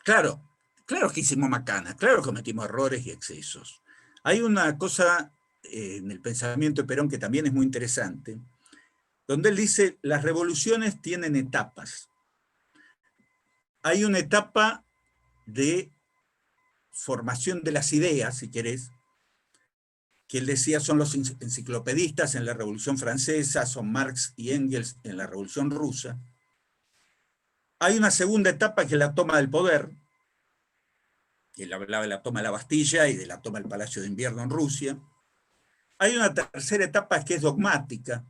claro que hicimos macanas, claro que cometimos errores y excesos. Hay una cosa en el pensamiento de Perón que también es muy interesante, donde él dice, las revoluciones tienen etapas. Hay una etapa de formación de las ideas, si querés, que él decía son los enciclopedistas en la Revolución Francesa, son Marx y Engels en la Revolución Rusa. Hay una segunda etapa que es la toma del poder, que él hablaba de la toma de la Bastilla y de la toma del Palacio de Invierno en Rusia. Hay una tercera etapa que es dogmática,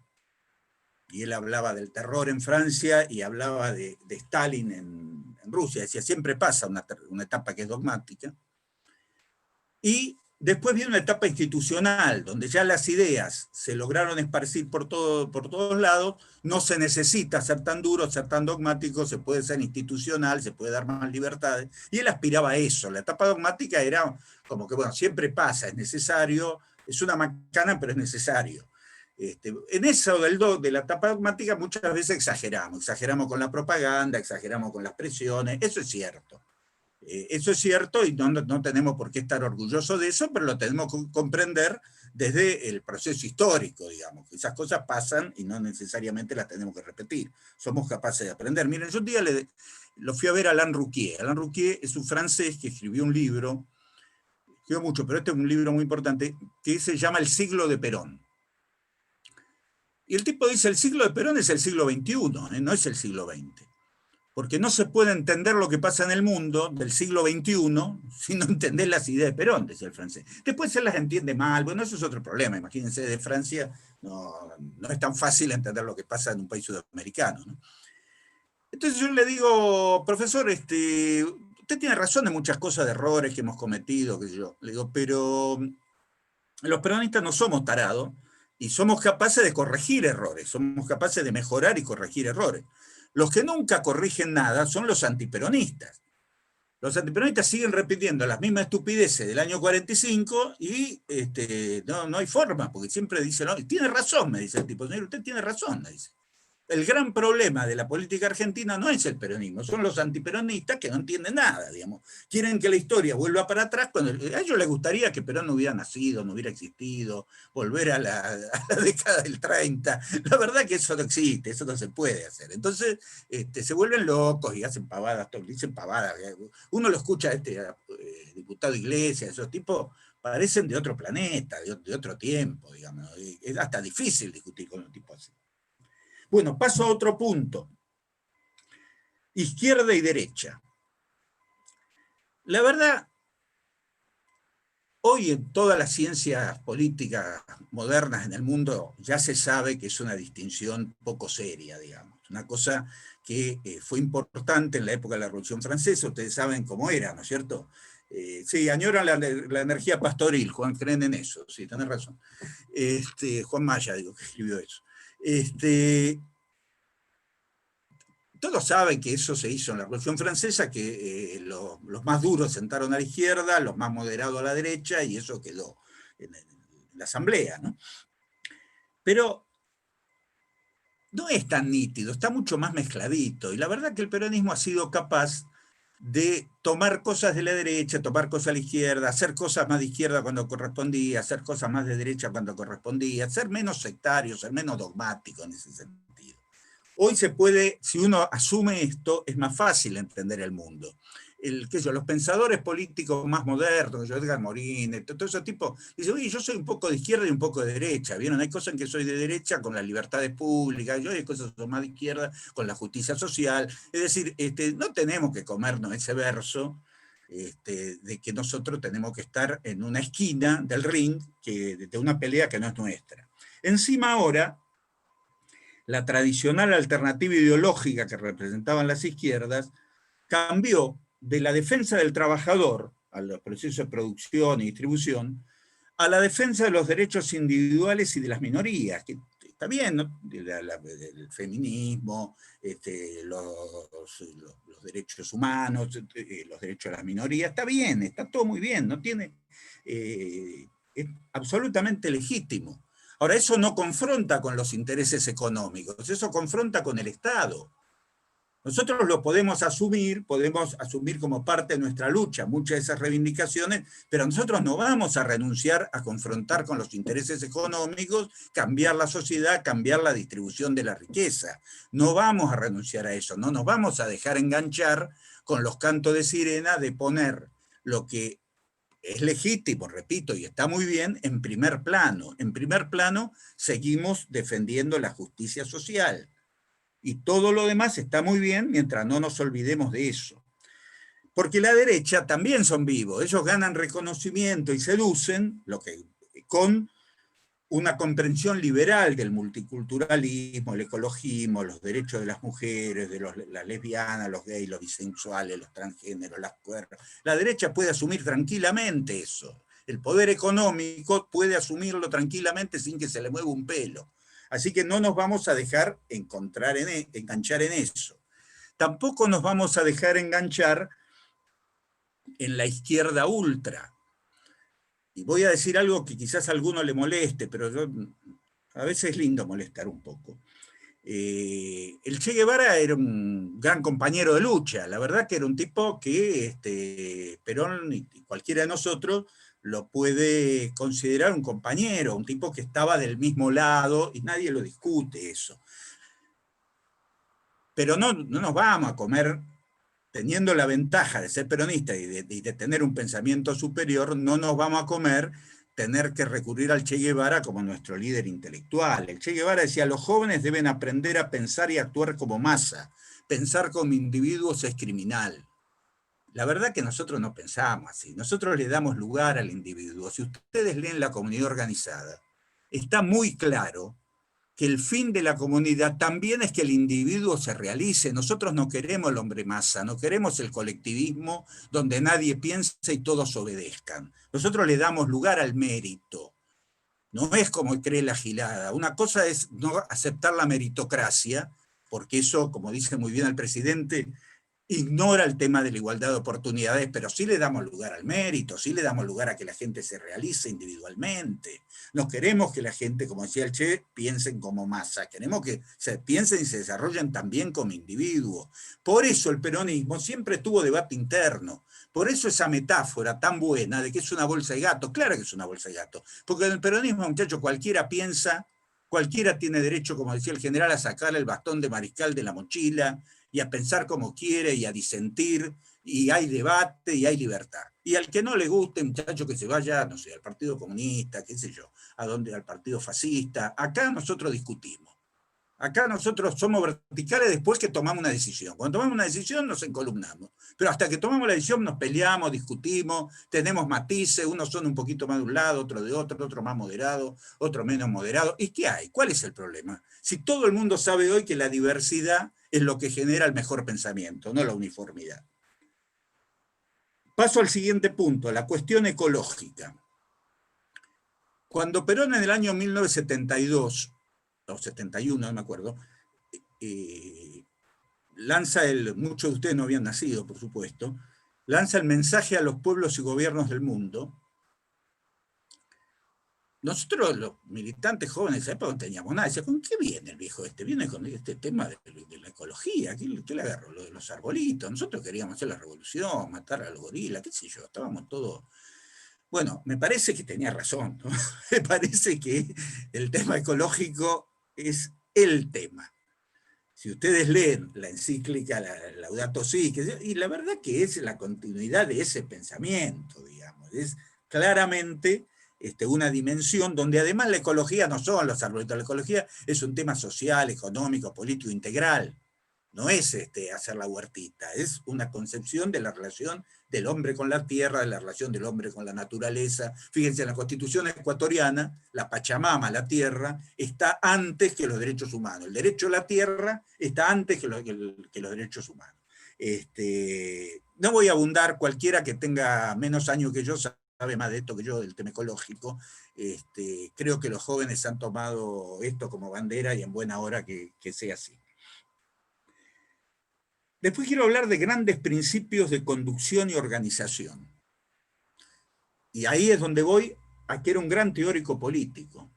y él hablaba del terror en Francia y hablaba de Stalin en Rusia. Decía, siempre pasa una etapa que es dogmática. Y después viene una etapa institucional, donde ya las ideas se lograron esparcir por todos lados, no se necesita ser tan duro, ser tan dogmático, se puede ser institucional, se puede dar más libertades, y él aspiraba a eso. La etapa dogmática era como que, bueno, siempre pasa, es necesario, es una macana, pero es necesario. En eso de la etapa dogmática muchas veces exageramos con la propaganda, exageramos con las presiones, eso es cierto. Eso es cierto y no tenemos por qué estar orgullosos de eso, pero lo tenemos que comprender desde el proceso histórico, digamos. Esas cosas pasan y no necesariamente las tenemos que repetir. Somos capaces de aprender. Miren, yo un día lo fui a ver a Alain Rouquier. Alain Rouquier es un francés que escribió un libro, escribió mucho, pero este es un libro muy importante, que se llama El siglo de Perón. Y el tipo dice, el siglo de Perón es el siglo XXI, no es el siglo XX. Porque no se puede entender lo que pasa en el mundo del siglo XXI si no entender las ideas de Perón, decía el francés. Después se las entiende mal, bueno, eso es otro problema. Imagínense, de Francia no es tan fácil entender lo que pasa en un país sudamericano, ¿no? Entonces yo le digo, profesor, usted tiene razón en muchas cosas de errores que hemos cometido, qué sé yo. Le digo, pero los peronistas no somos tarados y somos capaces de corregir errores, somos capaces de mejorar y corregir errores. Los que nunca corrigen nada son los antiperonistas. Los antiperonistas siguen repitiendo las mismas estupideces del año 45 y no hay forma, porque siempre dicen, no, tiene razón, me dice el tipo, señor, usted tiene razón, me dice. El gran problema de la política argentina no es el peronismo, son los antiperonistas que no entienden nada, digamos. Quieren que la historia vuelva para atrás, cuando a ellos les gustaría que Perón no hubiera nacido, no hubiera existido, volver a la década del 30. La verdad que eso no existe, eso no se puede hacer. Entonces se vuelven locos y hacen pavadas, dicen pavadas. Uno lo escucha diputado Iglesias, esos tipos parecen de otro planeta, de otro tiempo, digamos. Es hasta difícil discutir con un tipo así. Bueno, paso a otro punto. Izquierda y derecha. La verdad, hoy en todas las ciencias políticas modernas en el mundo ya se sabe que es una distinción poco seria, digamos. Una cosa que fue importante en la época de la Revolución Francesa, ustedes saben cómo era, ¿no es cierto? Sí, añoran la energía pastoril, Juan, creen en eso, sí, tenés razón. Juan Maya, digo, que escribió eso. Todos saben que eso se hizo en la Revolución Francesa, que los más duros sentaron a la izquierda, los más moderados a la derecha, y eso quedó en la asamblea, ¿no? Pero no es tan nítido, está mucho más mezcladito, y la verdad que el peronismo ha sido capaz de tomar cosas de la derecha, tomar cosas de la izquierda, hacer cosas más de izquierda cuando correspondía, hacer cosas más de derecha cuando correspondía, ser menos sectario, ser menos dogmático en ese sentido. Hoy se puede, si uno asume esto, es más fácil entender el mundo. los pensadores políticos más modernos, Edgar Morin, todo ese tipo, dice, oye, yo soy un poco de izquierda y un poco de derecha, ¿vieron? Hay cosas en que soy de derecha con las libertades públicas, yo hay cosas que soy más de izquierda con la justicia social. Es decir, no tenemos que comernos ese verso de que nosotros tenemos que estar en una esquina del ring de una pelea que no es nuestra. Encima ahora, la tradicional alternativa ideológica que representaban las izquierdas cambió de la defensa del trabajador a los procesos de producción y distribución a la defensa de los derechos individuales y de las minorías, que está bien, ¿no? El feminismo, los derechos humanos, los derechos de las minorías, está bien, está todo muy bien, no tiene, es absolutamente legítimo. Ahora, eso no confronta con los intereses económicos, eso confronta con el Estado. Nosotros lo podemos asumir como parte de nuestra lucha, muchas de esas reivindicaciones, pero nosotros no vamos a renunciar a confrontar con los intereses económicos, cambiar la sociedad, cambiar la distribución de la riqueza. No vamos a renunciar a eso, no nos vamos a dejar enganchar con los cantos de sirena de poner lo que es legítimo, repito, y está muy bien, en primer plano. En primer plano seguimos defendiendo la justicia social. Y todo lo demás está muy bien mientras no nos olvidemos de eso. Porque la derecha también son vivos, ellos ganan reconocimiento y seducen con una comprensión liberal del multiculturalismo, el ecologismo, los derechos de las mujeres, de las lesbianas, los gays, los bisexuales, los transgéneros, las cuerdas. La derecha puede asumir tranquilamente eso. El poder económico puede asumirlo tranquilamente sin que se le mueva un pelo. Así que no nos vamos a dejar enganchar en eso. Tampoco nos vamos a dejar enganchar en la izquierda ultra. Y voy a decir algo que quizás a alguno le moleste, pero a veces es lindo molestar un poco. El Che Guevara era un gran compañero de lucha. La verdad que era un tipo que Perón y cualquiera de nosotros lo puede considerar un compañero, un tipo que estaba del mismo lado, y nadie lo discute eso. Pero no nos vamos a comer, teniendo la ventaja de ser peronista y de tener un pensamiento superior, no nos vamos a comer tener que recurrir al Che Guevara como nuestro líder intelectual. El Che Guevara decía, los jóvenes deben aprender a pensar y actuar como masa. Pensar como individuos es criminal. La verdad que nosotros no pensamos así, nosotros le damos lugar al individuo. Si ustedes leen La Comunidad Organizada, está muy claro que el fin de la comunidad también es que el individuo se realice. Nosotros no queremos el hombre masa, no queremos el colectivismo donde nadie piensa y todos obedezcan. Nosotros le damos lugar al mérito. No es como cree la Gilada. Una cosa es no aceptar la meritocracia, porque eso, como dice muy bien el presidente, ignora el tema de la igualdad de oportunidades, pero sí le damos lugar al mérito, sí le damos lugar a que la gente se realice individualmente. No queremos que la gente, como decía el Che, piensen como masa, queremos que se piensen y se desarrollen también como individuos. Por eso el peronismo siempre tuvo debate interno, por eso esa metáfora tan buena de que es una bolsa de gato, claro que es una bolsa de gato, porque en el peronismo, muchachos, cualquiera piensa, cualquiera tiene derecho, como decía el general, a sacar el bastón de mariscal de la mochila, y a pensar como quiere y a disentir, y hay debate y hay libertad. Y al que no le guste, muchacho, que se vaya, no sé, al Partido Comunista, qué sé yo, al Partido Fascista. Acá nosotros discutimos. Acá nosotros somos verticales después que tomamos una decisión. Cuando tomamos una decisión nos encolumnamos. Pero hasta que tomamos la decisión nos peleamos, discutimos, tenemos matices, unos son un poquito más de un lado, otro de otro más moderado, otro menos moderado. ¿Y qué hay? ¿Cuál es el problema? Si todo el mundo sabe hoy que la diversidad es lo que genera el mejor pensamiento, no la uniformidad. Paso al siguiente punto, la cuestión ecológica. Cuando Perón en el año 1972, o 71, no me acuerdo, lanza muchos de ustedes no habían nacido, por supuesto, lanza el mensaje a los pueblos y gobiernos del mundo. Nosotros, los militantes jóvenes de esa época, no teníamos nada. Decía, ¿con qué viene el viejo este? Viene con este tema de la ecología. ¿Qué le agarró? Lo de los arbolitos. Nosotros queríamos hacer la revolución, matar a los gorilas, qué sé yo. Estábamos todos... Bueno, me parece que tenía razón, ¿no? Me parece que el tema ecológico es el tema. Si ustedes leen la encíclica Laudato Si, y la verdad que es la continuidad de ese pensamiento, digamos, es claramente una dimensión donde además la ecología no son los arbolitos, la ecología es un tema social, económico, político, integral. No es hacer la huertita, es una concepción de la relación del hombre con la tierra, de la relación del hombre con la naturaleza. Fíjense, en la Constitución ecuatoriana, la Pachamama, la tierra, está antes que los derechos humanos. El derecho a la tierra está antes que los derechos humanos. No voy a abundar, cualquiera que tenga menos años que yo sabe más de esto que yo, del tema ecológico. Creo que los jóvenes han tomado esto como bandera y en buena hora que sea así. Después quiero hablar de grandes principios de conducción y organización. Y ahí es donde voy a que era un gran teórico político.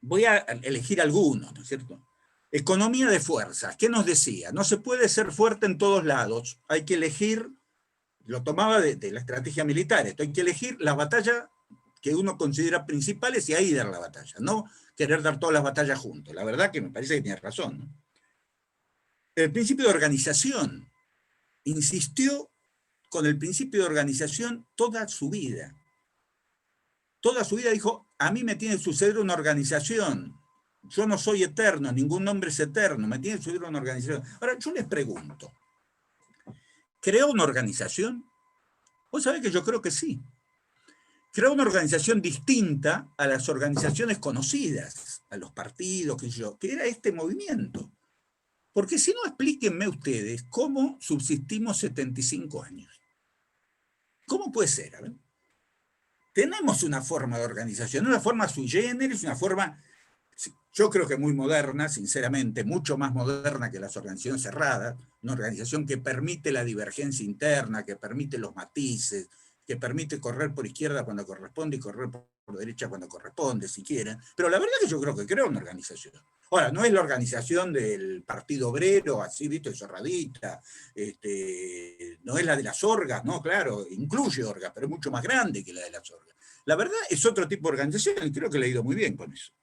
Voy a elegir algunos, ¿no es cierto? Economía de fuerzas, ¿qué nos decía? No se puede ser fuerte en todos lados, hay que elegir, lo tomaba de la estrategia militar, esto, hay que elegir las batallas que uno considera principales y ahí dar la batalla, no querer dar todas las batallas juntos. La verdad que me parece que tiene razón, ¿no? El principio de organización, insistió con el principio de organización toda su vida. Toda su vida dijo, a mí me tiene que suceder una organización. Yo no soy eterno, ningún hombre es eterno, me tiene que suceder una organización. Ahora, yo les pregunto, ¿creó una organización? Vos sabés que yo creo que sí. Creó una organización distinta a las organizaciones conocidas, a los partidos, que era este movimiento. Porque si no, explíquenme ustedes cómo subsistimos 75 años. ¿Cómo puede ser? A ver. Tenemos una forma de organización, una forma sui generis, una forma, yo creo que muy moderna, sinceramente, mucho más moderna que las organizaciones cerradas, una organización que permite la divergencia interna, que permite los matices, que permite correr por izquierda cuando corresponde y correr por derecha cuando corresponde, si quieren. Pero la verdad es que yo creo que crea una organización. Ahora, no es la organización del Partido Obrero, así, ¿viste? Zorradita, no es la de las orgas, no, claro, incluye orgas, pero es mucho más grande que la de las orgas. La verdad es otro tipo de organización y creo que le ha ido muy bien con eso.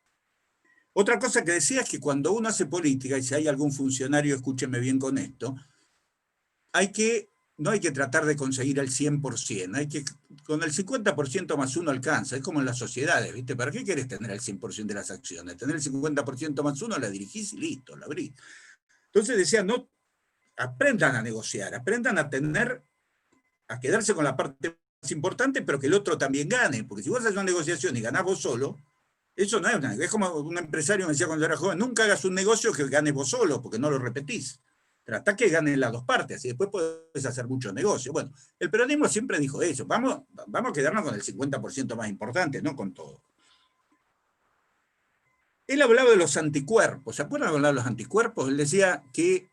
Otra cosa que decía es que cuando uno hace política, y si hay algún funcionario, escúcheme bien con esto, no hay que tratar de conseguir el 100%, con el 50% más uno alcanza, es como en las sociedades, ¿viste? ¿Para qué querés tener el 100% de las acciones? Tener el 50% más uno, la dirigís y listo, la abrís. Entonces decía, no, aprendan a negociar, aprendan a quedarse con la parte más importante, pero que el otro también gane, porque si vos haces una negociación y ganás vos solo, eso no es una, es como un empresario me decía cuando era joven, nunca hagas un negocio que ganes vos solo, porque no lo repetís. Trata que ganen las dos partes y después puedes hacer mucho negocio. Bueno, el peronismo siempre dijo eso, vamos a quedarnos con el 50% más importante, no con todo. Él hablaba de los anticuerpos, ¿se acuerdan de hablar de los anticuerpos? Él decía que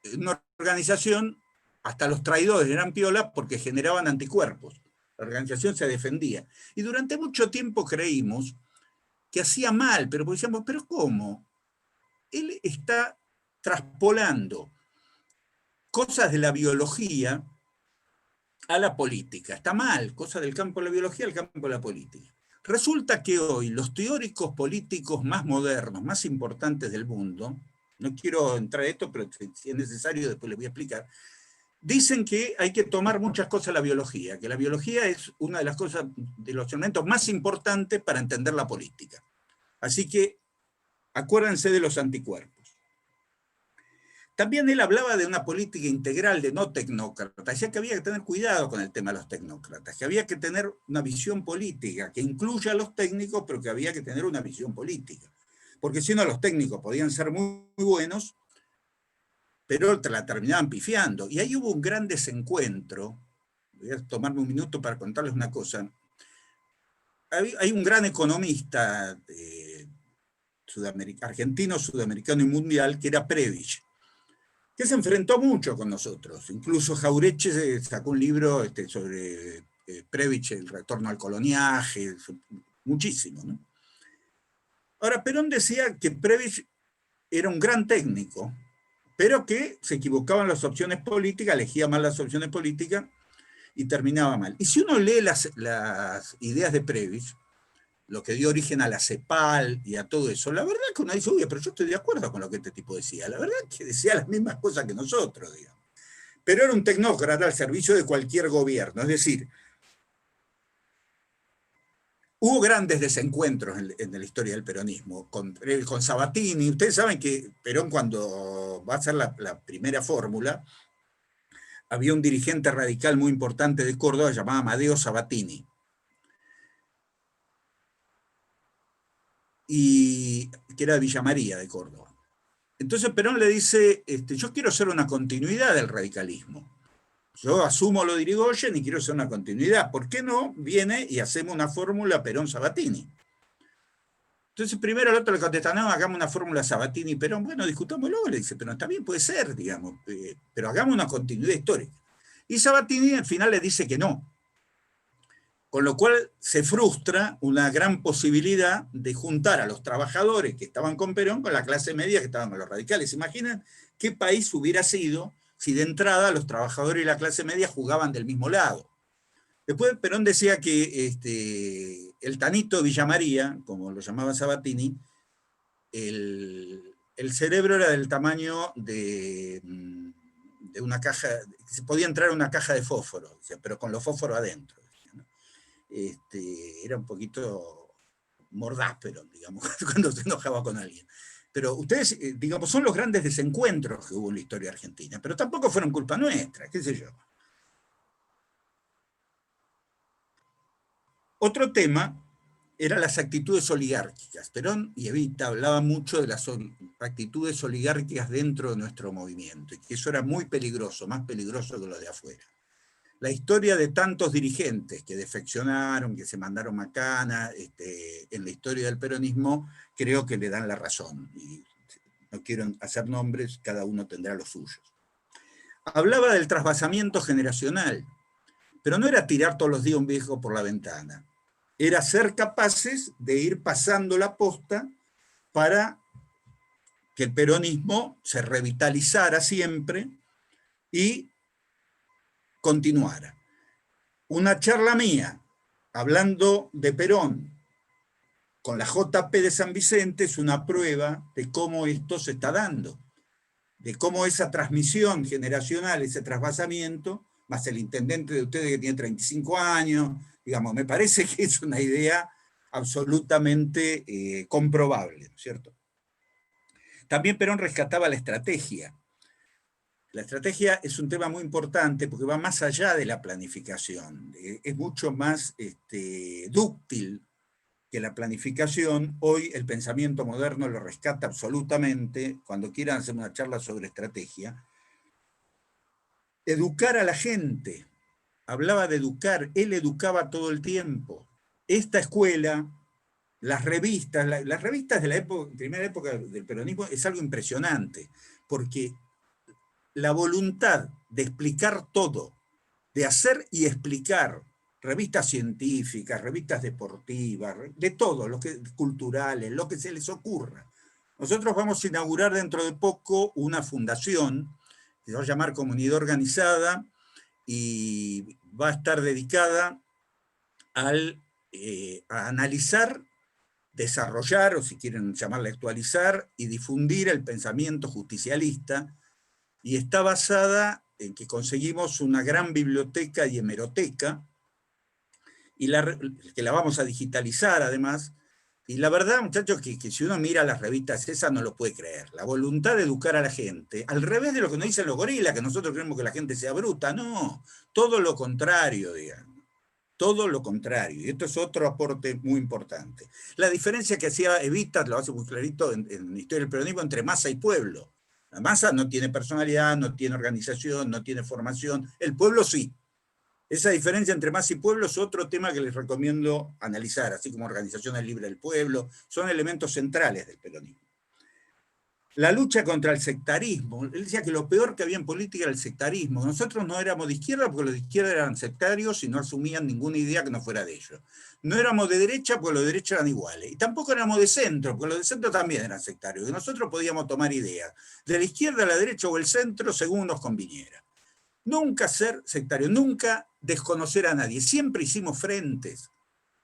en una organización hasta los traidores eran piola porque generaban anticuerpos. La organización se defendía. Y durante mucho tiempo creímos que hacía mal, pero decíamos, ¿pero cómo? Él está traspolando cosas de la biología a la política. Está mal, cosas del campo de la biología al campo de la política. Resulta que hoy los teóricos políticos más modernos, más importantes del mundo, no quiero entrar en esto, pero si es necesario después les voy a explicar, dicen que hay que tomar muchas cosas de la biología, que la biología es una de las cosas, de los elementos más importantes para entender la política. Así que acuérdense de los anticuerpos. También él hablaba de una política integral de no tecnócratas. Decía que había que tener cuidado con el tema de los tecnócratas, que había que tener una visión política que incluya a los técnicos, pero que había que tener una visión política. Porque si no, los técnicos podían ser muy, muy buenos, pero la terminaban pifiando. Y ahí hubo un gran desencuentro. Voy a tomarme un minuto para contarles una cosa. Hay un gran economista argentino, sudamericano y mundial, que era Prebisch, que se enfrentó mucho con nosotros. Incluso Jauretche sacó un libro sobre Prebisch, el retorno al coloniaje, muchísimo, ¿no? Ahora, Perón decía que Prebisch era un gran técnico, pero que se equivocaban las opciones políticas, elegía mal las opciones políticas y terminaba mal. Y si uno lee las ideas de Prebisch, lo que dio origen a la CEPAL y a todo eso, la verdad es que uno dice, uy, pero yo estoy de acuerdo con lo que este tipo decía. La verdad es que decía las mismas cosas que nosotros, digamos. Pero era un tecnócrata al servicio de cualquier gobierno. Es decir, hubo grandes desencuentros en la historia del peronismo, con Sabatini. Ustedes saben que Perón, cuando va a hacer la primera fórmula, había un dirigente radical muy importante de Córdoba llamado Amadeo Sabatini. Y que era de Villa María de Córdoba. Entonces Perón le dice, yo quiero hacer una continuidad del radicalismo. Yo asumo lo de Irigoyen y quiero hacer una continuidad. ¿Por qué no viene y hacemos una fórmula Perón-Sabatini? Entonces primero el otro le contesta, no, hagamos una fórmula Sabatini-Perón. Bueno, discutámoslo, le dice, pero está bien, puede ser, digamos, pero hagamos una continuidad histórica. Y Sabatini al final le dice que no. Con lo cual se frustra una gran posibilidad de juntar a los trabajadores que estaban con Perón con la clase media que estaban con los radicales. Imaginen qué país hubiera sido si de entrada los trabajadores y la clase media jugaban del mismo lado. Después Perón decía que el Tanito Villa María, como lo llamaba Sabatini, el cerebro era del tamaño de una caja, se podía entrar en una caja de fósforo, pero con los fósforos adentro. Era un poquito mordaz, pero digamos, cuando se enojaba con alguien. Pero ustedes, digamos, son los grandes desencuentros que hubo en la historia argentina, pero tampoco fueron culpa nuestra, qué sé yo. Otro tema eran las actitudes oligárquicas. Perón y Evita hablaban mucho de las actitudes oligárquicas dentro de nuestro movimiento, y que eso era muy peligroso, más peligroso que lo de afuera. La historia de tantos dirigentes que defeccionaron, que se mandaron macana, en la historia del peronismo, creo que le dan la razón. Y no quiero hacer nombres, cada uno tendrá los suyos. Hablaba del trasvasamiento generacional, pero no era tirar todos los días un viejo por la ventana. Era ser capaces de ir pasando la posta para que el peronismo se revitalizara siempre y continuara. Una charla mía, hablando de Perón, con la JP de San Vicente, es una prueba de cómo esto se está dando, de cómo esa transmisión generacional, ese trasvasamiento, más el intendente de ustedes que tiene 35 años, digamos, me parece que es una idea absolutamente comprobable, ¿no es cierto? También Perón rescataba la estrategia. La estrategia es un tema muy importante porque va más allá de la planificación. Es mucho más dúctil que la planificación. Hoy el pensamiento moderno lo rescata absolutamente. Cuando quieran hacer una charla sobre estrategia. Educar a la gente. Hablaba de educar. Él educaba todo el tiempo. Esta escuela, las revistas de la primera época del peronismo es algo impresionante, porque la voluntad de explicar todo, de hacer y explicar, revistas científicas, revistas deportivas, de todo, culturales, lo que se les ocurra. Nosotros vamos a inaugurar dentro de poco una fundación que se va a llamar Comunidad Organizada y va a estar dedicada a analizar, desarrollar, o si quieren llamarla actualizar, y difundir el pensamiento justicialista, y está basada en que conseguimos una gran biblioteca y hemeroteca, y que la vamos a digitalizar además, y la verdad, muchachos, que si uno mira las revistas esas no lo puede creer. La voluntad de educar a la gente, al revés de lo que nos dicen los gorilas, que nosotros creemos que la gente sea bruta, no, todo lo contrario, digamos. Todo lo contrario, y esto es otro aporte muy importante. La diferencia que hacía Evita, lo hace muy clarito en la historia del peronismo, entre masa y pueblo. La masa no tiene personalidad, no tiene organización, no tiene formación, el pueblo sí. Esa diferencia entre masa y pueblo es otro tema que les recomiendo analizar, así como organización libre del pueblo, son elementos centrales del peronismo. La lucha contra el sectarismo. Él decía que lo peor que había en política era el sectarismo. Nosotros no éramos de izquierda porque los de izquierda eran sectarios y no asumían ninguna idea que no fuera de ellos. No éramos de derecha porque los de derecha eran iguales. Y tampoco éramos de centro, porque los de centro también eran sectarios. Y nosotros podíamos tomar ideas de la izquierda a la derecha o el centro según nos conviniera. Nunca ser sectario, nunca desconocer a nadie. Siempre hicimos frentes.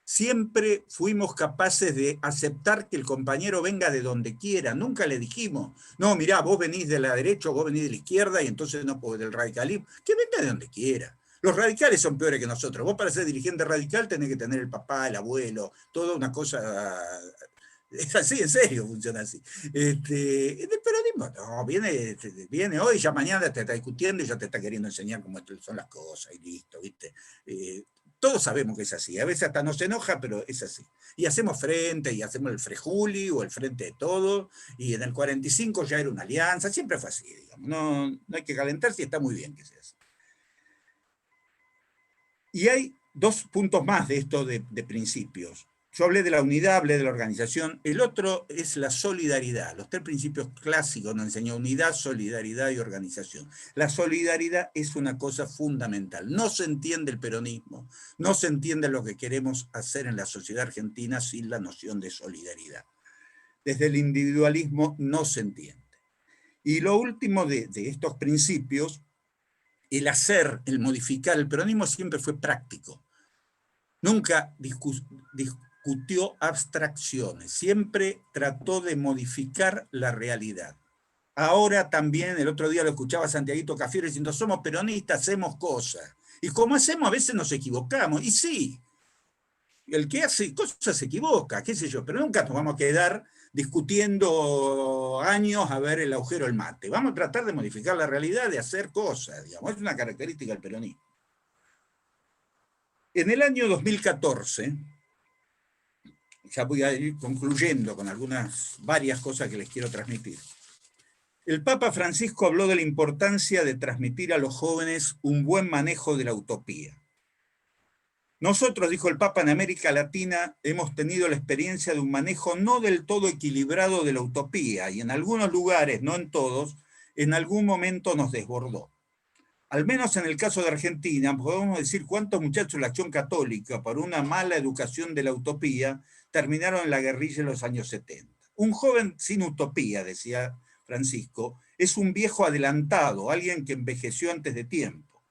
Siempre fuimos capaces de aceptar que el compañero venga de donde quiera. Nunca le dijimos, no, mirá, vos venís de la derecha o vos venís de la izquierda y entonces no podés del radicalismo. Que venga de donde quiera. Los radicales son peores que nosotros. Vos para ser dirigente radical tenés que tener el papá, el abuelo, toda una cosa. Es así, en serio funciona así. El peronismo no, viene hoy, ya mañana te está discutiendo y ya te está queriendo enseñar cómo son las cosas y listo, ¿viste? Todos sabemos que es así, a veces hasta nos enoja, pero es así. Y hacemos frente, y hacemos el Frejuli o el Frente de Todo, y en el 45 ya era una alianza, siempre fue así, digamos. No hay que calentarse y está muy bien que sea así. Y hay dos puntos más de esto de principios. Yo hablé de la unidad, hablé de la organización. El otro es la solidaridad. Los tres principios clásicos nos enseñó unidad, solidaridad y organización. La solidaridad es una cosa fundamental. No se entiende el peronismo, no se entiende lo que queremos hacer en la sociedad argentina sin la noción de solidaridad. Desde el individualismo no se entiende. Y lo último de estos principios, el hacer, el modificar, el peronismo siempre fue práctico. Nunca discutió abstracciones, siempre trató de modificar la realidad. Ahora también, el otro día lo escuchaba a Santiaguito Cafiero diciendo, somos peronistas, hacemos cosas. Y como hacemos, a veces nos equivocamos. Y sí, el que hace cosas se equivoca, qué sé yo, pero nunca nos vamos a quedar discutiendo años a ver el agujero del mate. Vamos a tratar de modificar la realidad, de hacer cosas, digamos. Es una característica del peronismo. En el año 2014, ya voy a ir concluyendo con varias cosas que les quiero transmitir. El Papa Francisco habló de la importancia de transmitir a los jóvenes un buen manejo de la utopía. Nosotros, dijo el Papa, en América Latina hemos tenido la experiencia de un manejo no del todo equilibrado de la utopía y en algunos lugares, no en todos, en algún momento nos desbordó. Al menos en el caso de Argentina, podemos decir cuántos muchachos de la Acción Católica, por una mala educación de la utopía, terminaron en la guerrilla en los años 70. Un joven sin utopía, decía Francisco, es un viejo adelantado, alguien que envejeció antes de tiempo.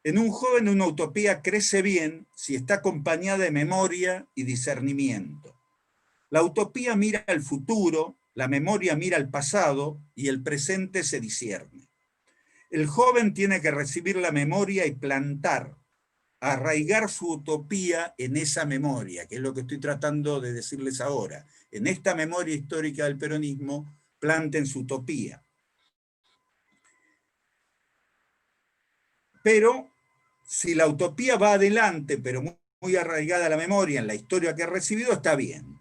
En un joven una utopía crece bien si está acompañada de memoria y discernimiento. La utopía mira al futuro, la memoria mira al pasado y el presente se discierne. El joven tiene que recibir la memoria y plantar, arraigar su utopía en esa memoria, que es lo que estoy tratando de decirles ahora. En esta memoria histórica del peronismo, planten su utopía. Pero si la utopía va adelante, pero muy arraigada a la memoria en la historia que ha recibido, está bien.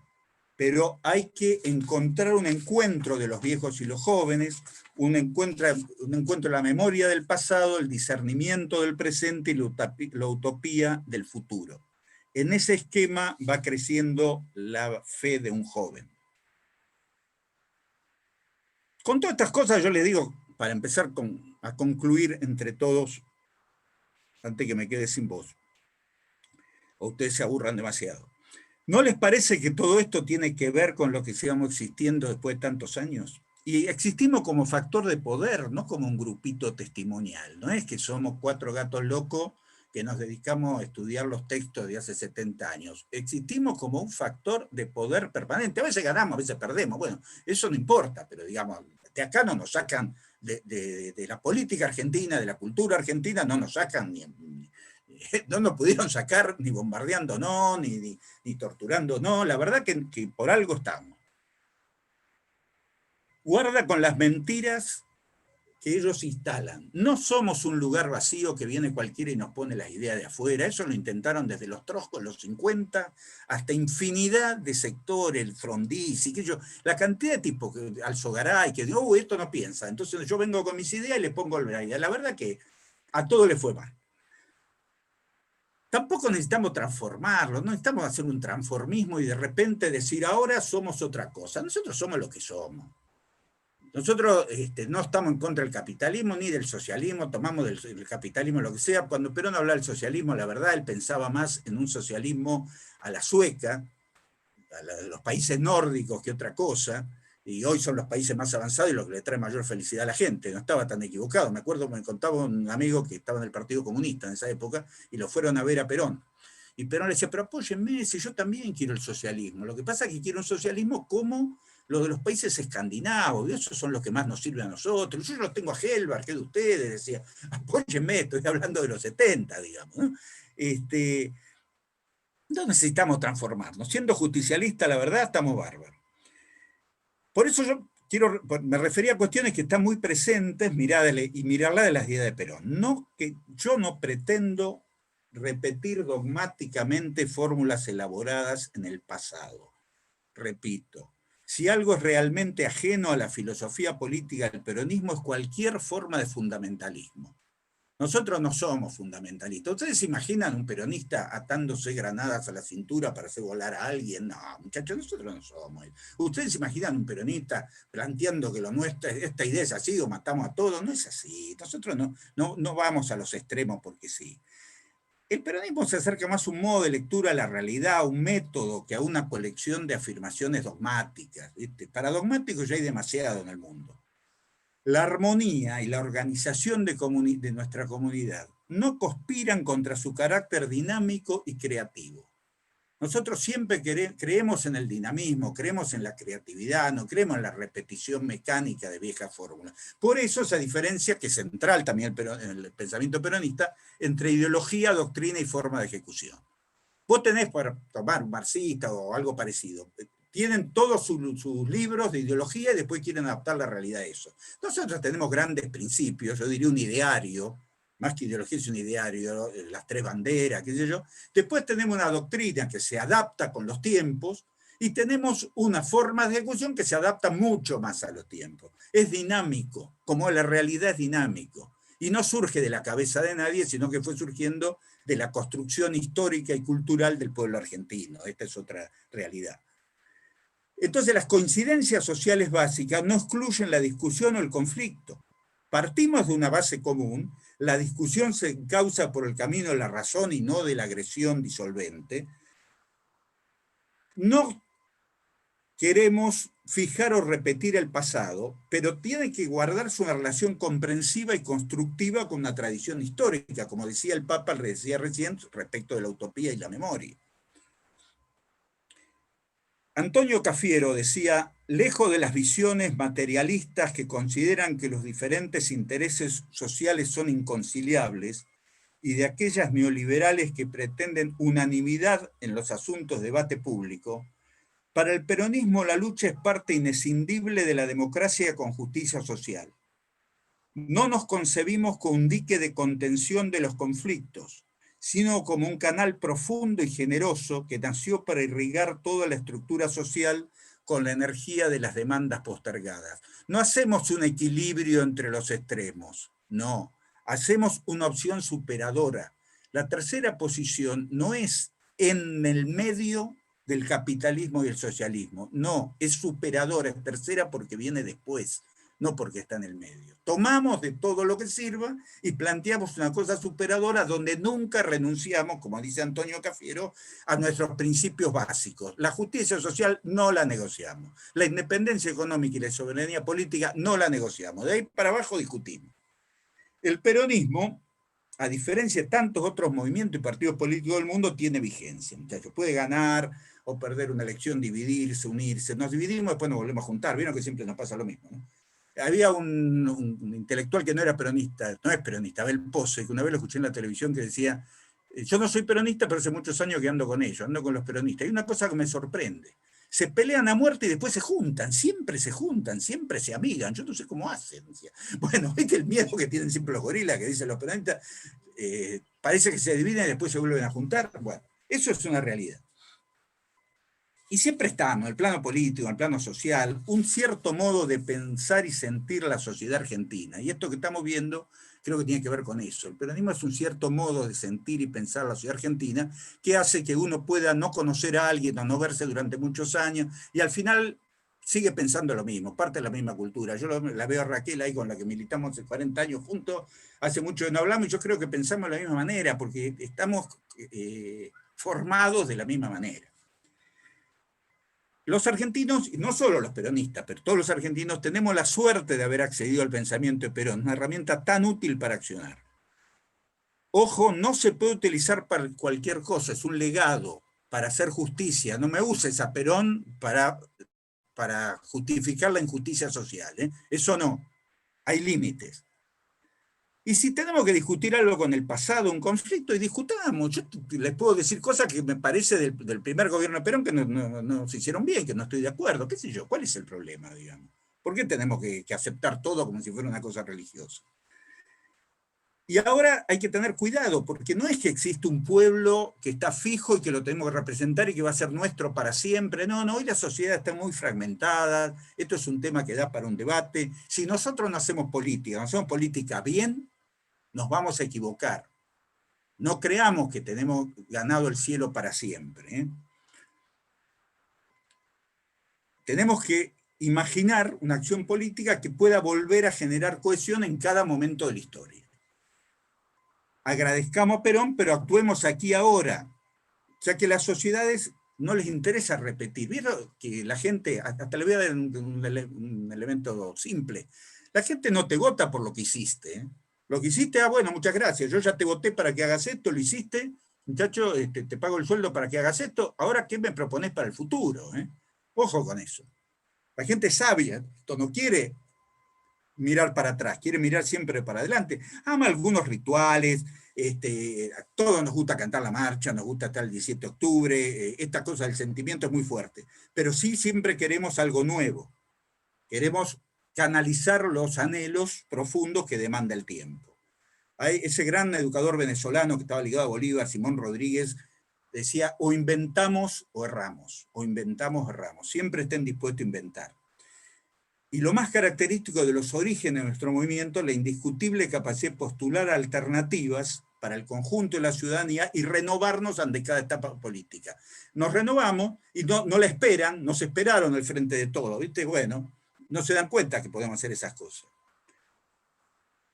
Pero hay que encontrar un encuentro de los viejos y los jóvenes, un encuentro de la memoria del pasado, el discernimiento del presente y la utopía del futuro. En ese esquema va creciendo la fe de un joven. Con todas estas cosas yo les digo, para empezar a concluir entre todos, antes que me quede sin voz, o ustedes se aburran demasiado. ¿No les parece que todo esto tiene que ver con lo que sigamos existiendo después de tantos años? Y existimos como factor de poder, no como un grupito testimonial. No es que somos 4 gatos locos que nos dedicamos a estudiar los textos de hace 70 años. Existimos como un factor de poder permanente. A veces ganamos, a veces perdemos. Bueno, eso no importa, pero digamos, de acá no nos sacan, de la política argentina, de la cultura argentina, no nos sacan no nos pudieron sacar ni bombardeando, no, ni torturando, no. La verdad que por algo estamos. Guarda con las mentiras que ellos instalan. No somos un lugar vacío que viene cualquiera y nos pone las ideas de afuera. Eso lo intentaron desde los Troscos, los 50, hasta infinidad de sectores, el Frondizi, la cantidad de tipos, Alzogaray, que digo, esto no piensa. Entonces yo vengo con mis ideas y les pongo la idea. La verdad que a todo le fue mal. Tampoco necesitamos transformarlo, no necesitamos hacer un transformismo y de repente decir ahora somos otra cosa. Nosotros somos lo que somos. Nosotros no estamos en contra del capitalismo ni del socialismo, tomamos del capitalismo lo que sea. Cuando Perón hablaba del socialismo, la verdad, él pensaba más en un socialismo a la sueca, a los países nórdicos que otra cosa, y hoy son los países más avanzados y lo que le trae mayor felicidad a la gente. No estaba tan equivocado. Me acuerdo, me contaba un amigo que estaba en el Partido Comunista en esa época y lo fueron a ver a Perón. Y Perón le decía, pero apóyenme, si yo también quiero el socialismo. Lo que pasa es que quiero un socialismo como los de los países escandinavos, y esos son los que más nos sirven a nosotros. Yo lo tengo a Helvar, que es de ustedes, decía, apóyenme, estoy hablando de los 70, digamos, ¿no? No necesitamos transformarnos. Siendo justicialista, la verdad, estamos bárbaros. Por eso yo me refería a cuestiones que están muy presentes, y mirarla de las ideas de Perón. No, que yo no pretendo repetir dogmáticamente fórmulas elaboradas en el pasado. Repito, si algo es realmente ajeno a la filosofía política del peronismo es cualquier forma de fundamentalismo. Nosotros no somos fundamentalistas. ¿Ustedes se imaginan un peronista atándose granadas a la cintura para hacer volar a alguien? No, muchachos, nosotros no somos. ¿Ustedes se imaginan un peronista planteando que esta idea es así o matamos a todos? No es así. Nosotros no vamos a los extremos porque sí. El peronismo se acerca más a un modo de lectura a la realidad, a un método, que a una colección de afirmaciones dogmáticas. ¿Viste? Para dogmáticos ya hay demasiado en el mundo. La armonía y la organización de nuestra comunidad no conspiran contra su carácter dinámico y creativo. Nosotros siempre creemos en el dinamismo, creemos en la creatividad, no creemos en la repetición mecánica de viejas fórmulas. Por eso esa diferencia, que es central también en el pensamiento peronista, entre ideología, doctrina y forma de ejecución. Vos tenés, para tomar un marxista o algo parecido, tienen todos sus libros de ideología y después quieren adaptar la realidad a eso. Nosotros tenemos grandes principios, yo diría un ideario, más que ideología es un ideario, las tres banderas, qué sé yo. Después tenemos una doctrina que se adapta con los tiempos y tenemos una forma de ejecución que se adapta mucho más a los tiempos. Es dinámico, como la realidad es dinámico. Y no surge de la cabeza de nadie, sino que fue surgiendo de la construcción histórica y cultural del pueblo argentino. Esta es otra realidad. Entonces las coincidencias sociales básicas no excluyen la discusión o el conflicto. Partimos de una base común, la discusión se causa por el camino de la razón y no de la agresión disolvente. No queremos fijar o repetir el pasado, pero tiene que guardarse una relación comprensiva y constructiva con una tradición histórica, como decía el Papa, decía recién, respecto de la utopía y la memoria. Antonio Cafiero decía, lejos de las visiones materialistas que consideran que los diferentes intereses sociales son inconciliables y de aquellas neoliberales que pretenden unanimidad en los asuntos de debate público, para el peronismo la lucha es parte inescindible de la democracia con justicia social. No nos concebimos como un dique de contención de los conflictos, sino como un canal profundo y generoso que nació para irrigar toda la estructura social con la energía de las demandas postergadas. No hacemos un equilibrio entre los extremos, no, hacemos una opción superadora. La tercera posición no es en el medio del capitalismo y el socialismo, no, es superadora, es tercera porque viene después, no porque está en el medio. Tomamos de todo lo que sirva y planteamos una cosa superadora donde nunca renunciamos, como dice Antonio Cafiero, a nuestros principios básicos. La justicia social no la negociamos. La independencia económica y la soberanía política no la negociamos. De ahí para abajo discutimos. El peronismo, a diferencia de tantos otros movimientos y partidos políticos del mundo, tiene vigencia, muchachos. Puede ganar o perder una elección, dividirse, unirse. Nos dividimos, después nos volvemos a juntar. Vieron que siempre nos pasa lo mismo, ¿no? Había un intelectual que no era peronista, no es peronista, Abel Posse, que una vez lo escuché en la televisión que decía, yo no soy peronista, pero hace muchos años que ando con ellos, ando con los peronistas. Y una cosa que me sorprende, se pelean a muerte y después se juntan, siempre se amigan, yo no sé cómo hacen. Bueno, ¿viste el miedo que tienen siempre los gorilas, que dicen los peronistas? Parece que se dividen y después se vuelven a juntar. Bueno, eso es una realidad. Y siempre estamos, en el plano político, en el plano social, un cierto modo de pensar y sentir la sociedad argentina. Y esto que estamos viendo creo que tiene que ver con eso. El peronismo es un cierto modo de sentir y pensar la sociedad argentina que hace que uno pueda no conocer a alguien o no verse durante muchos años y al final sigue pensando lo mismo, parte de la misma cultura. Yo la veo a Raquel ahí con la que militamos hace 40 años juntos, hace mucho que no hablamos y yo creo que pensamos de la misma manera porque estamos formados de la misma manera. Los argentinos, y no solo los peronistas, pero todos los argentinos tenemos la suerte de haber accedido al pensamiento de Perón, una herramienta tan útil para accionar. Ojo, no se puede utilizar para cualquier cosa, es un legado para hacer justicia. No me uses a Perón para justificar la injusticia social, ¿eh? Eso no, hay límites. Y si tenemos que discutir algo con el pasado, un conflicto, y discutamos. Yo les puedo decir cosas que me parece del primer gobierno de Perón que no se hicieron bien, que no estoy de acuerdo, qué sé yo, ¿cuál es el problema, digamos? ¿Por qué tenemos que aceptar todo como si fuera una cosa religiosa? Y ahora hay que tener cuidado, porque no es que existe un pueblo que está fijo y que lo tenemos que representar y que va a ser nuestro para siempre. No, hoy la sociedad está muy fragmentada, esto es un tema que da para un debate. Si nosotros no hacemos política bien, nos vamos a equivocar. No creamos que tenemos ganado el cielo para siempre, ¿eh? Tenemos que imaginar una acción política que pueda volver a generar cohesión en cada momento de la historia. Agradezcamos a Perón, pero actuemos aquí ahora, ya que a las sociedades no les interesa repetir. ¿Vieron que la gente, hasta le voy a dar un elemento simple, la gente no te vota por lo que hiciste, ¿eh? Lo que hiciste, bueno, muchas gracias, yo ya te voté para que hagas esto, lo hiciste, muchacho, te pago el sueldo para que hagas esto, ahora ¿qué me propones para el futuro? Ojo con eso. La gente es sabia, esto no quiere mirar para atrás, quiere mirar siempre para adelante. Ama algunos rituales, a todos nos gusta cantar la marcha, nos gusta estar el 17 de octubre, esta cosa del sentimiento es muy fuerte, pero sí siempre queremos algo nuevo, queremos canalizar los anhelos profundos que demanda el tiempo. Hay ese gran educador venezolano que estaba ligado a Bolívar, Simón Rodríguez, decía, o inventamos o erramos, o inventamos o erramos, siempre estén dispuestos a inventar. Y lo más característico de los orígenes de nuestro movimiento, la indiscutible capacidad de postular alternativas para el conjunto de la ciudadanía y renovarnos ante cada etapa política. Nos renovamos y no la esperan, no se esperaron al frente de todo, ¿viste? Bueno, no se dan cuenta que podemos hacer esas cosas.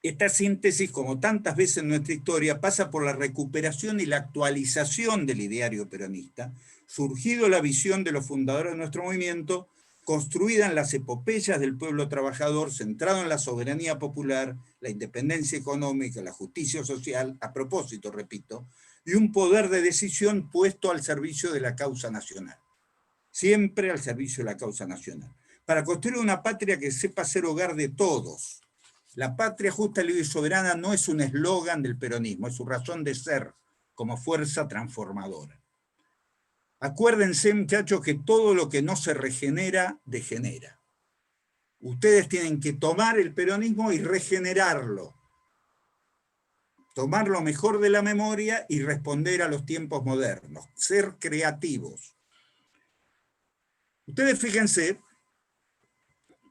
Esta síntesis, como tantas veces en nuestra historia, pasa por la recuperación y la actualización del ideario peronista, surgido la visión de los fundadores de nuestro movimiento, construida en las epopeyas del pueblo trabajador, centrado en la soberanía popular, la independencia económica, la justicia social, a propósito, repito, y un poder de decisión puesto al servicio de la causa nacional. Siempre al servicio de la causa nacional. Para construir una patria que sepa ser hogar de todos. La patria justa, libre y soberana no es un eslogan del peronismo, es su razón de ser como fuerza transformadora. Acuérdense, muchachos, que todo lo que no se regenera, degenera. Ustedes tienen que tomar el peronismo y regenerarlo. Tomar lo mejor de la memoria y responder a los tiempos modernos. Ser creativos. Ustedes fíjense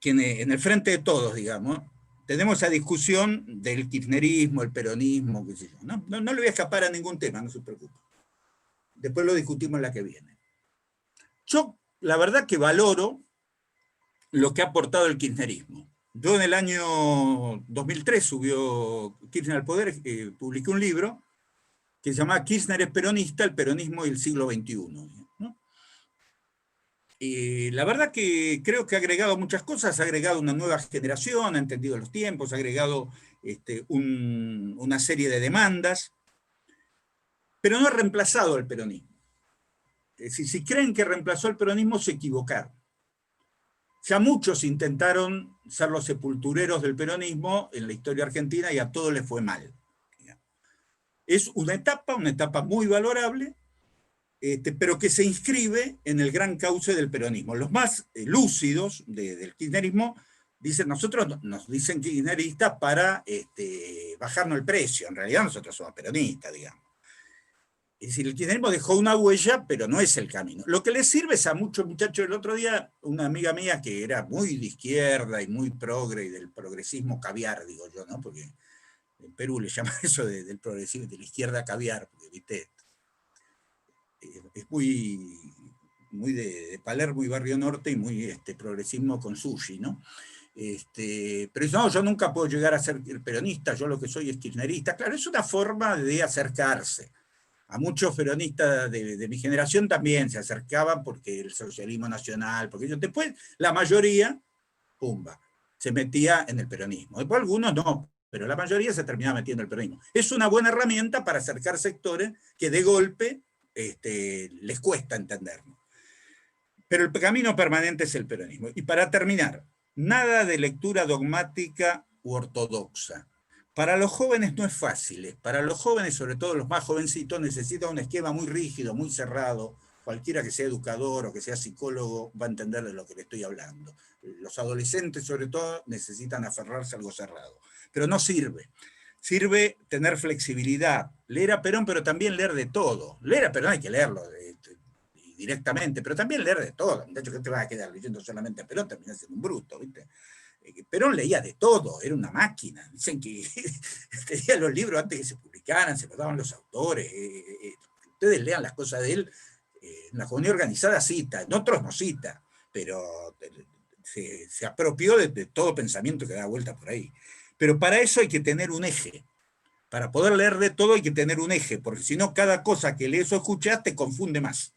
que en el frente de todos, digamos, tenemos esa discusión del kirchnerismo, el peronismo, qué sé yo. No le voy a escapar a ningún tema, no se preocupe. Después lo discutimos en la que viene. Yo, la verdad que valoro lo que ha aportado el kirchnerismo. Yo en el año 2003 subió Kirchner al poder, publiqué un libro que se llamaba Kirchner es peronista, el peronismo y el siglo XXI. ¿No? La verdad que creo que ha agregado muchas cosas, ha agregado una nueva generación, ha entendido los tiempos, ha agregado una serie de demandas, pero no ha reemplazado el peronismo. Es decir, si creen que reemplazó el peronismo, se equivocaron. Ya muchos intentaron ser los sepultureros del peronismo en la historia argentina y a todos les fue mal. Es una etapa muy valorable, pero que se inscribe en el gran cauce del peronismo. Los más lúcidos del kirchnerismo dicen, nosotros nos dicen kirchneristas para bajarnos el precio. En realidad nosotros somos peronistas, digamos. Es decir, el kirchnerismo dejó una huella, pero no es el camino. Lo que les sirve es a muchos muchachos. El otro día, una amiga mía que era muy de izquierda y muy progre, y del progresismo caviar, digo yo, ¿no? Porque en Perú le llaman eso del progresismo, de la izquierda caviar, porque, ¿viste? Es muy de Palermo y Barrio Norte y muy progresismo con sushi, ¿no? Pero no, yo nunca puedo llegar a ser peronista, yo lo que soy es kirchnerista. Claro, es una forma de acercarse. A muchos peronistas de mi generación también se acercaban porque el socialismo nacional, porque ellos después, la mayoría, pumba, se metía en el peronismo. Después algunos no, pero la mayoría se terminaba metiendo en el peronismo. Es una buena herramienta para acercar sectores que de golpe les cuesta entenderlo. Pero el camino permanente es el peronismo. Y para terminar, nada de lectura dogmática u ortodoxa. Para los jóvenes no es fácil. Para los jóvenes, sobre todo los más jovencitos, necesitan un esquema muy rígido, muy cerrado. Cualquiera que sea educador o que sea psicólogo va a entender de lo que le estoy hablando. Los adolescentes, sobre todo, necesitan aferrarse a algo cerrado. Pero no sirve. Sirve tener flexibilidad. Leer a Perón, pero también leer de todo. Leer a Perón hay que leerlo directamente, pero también leer de todo. De hecho, que te vas a quedar leyendo solamente a Perón, terminás siendo un bruto, ¿viste? Perón leía de todo, era una máquina. Dicen que tenía los libros antes que se publicaran, se los daban los autores. Ustedes lean las cosas de él, en la comunidad organizada cita, en otros no cita, pero se apropió de todo pensamiento que da vuelta por ahí. Pero para eso hay que tener un eje. Para poder leer de todo hay que tener un eje, porque si no, cada cosa que lees o escuchas te confunde más.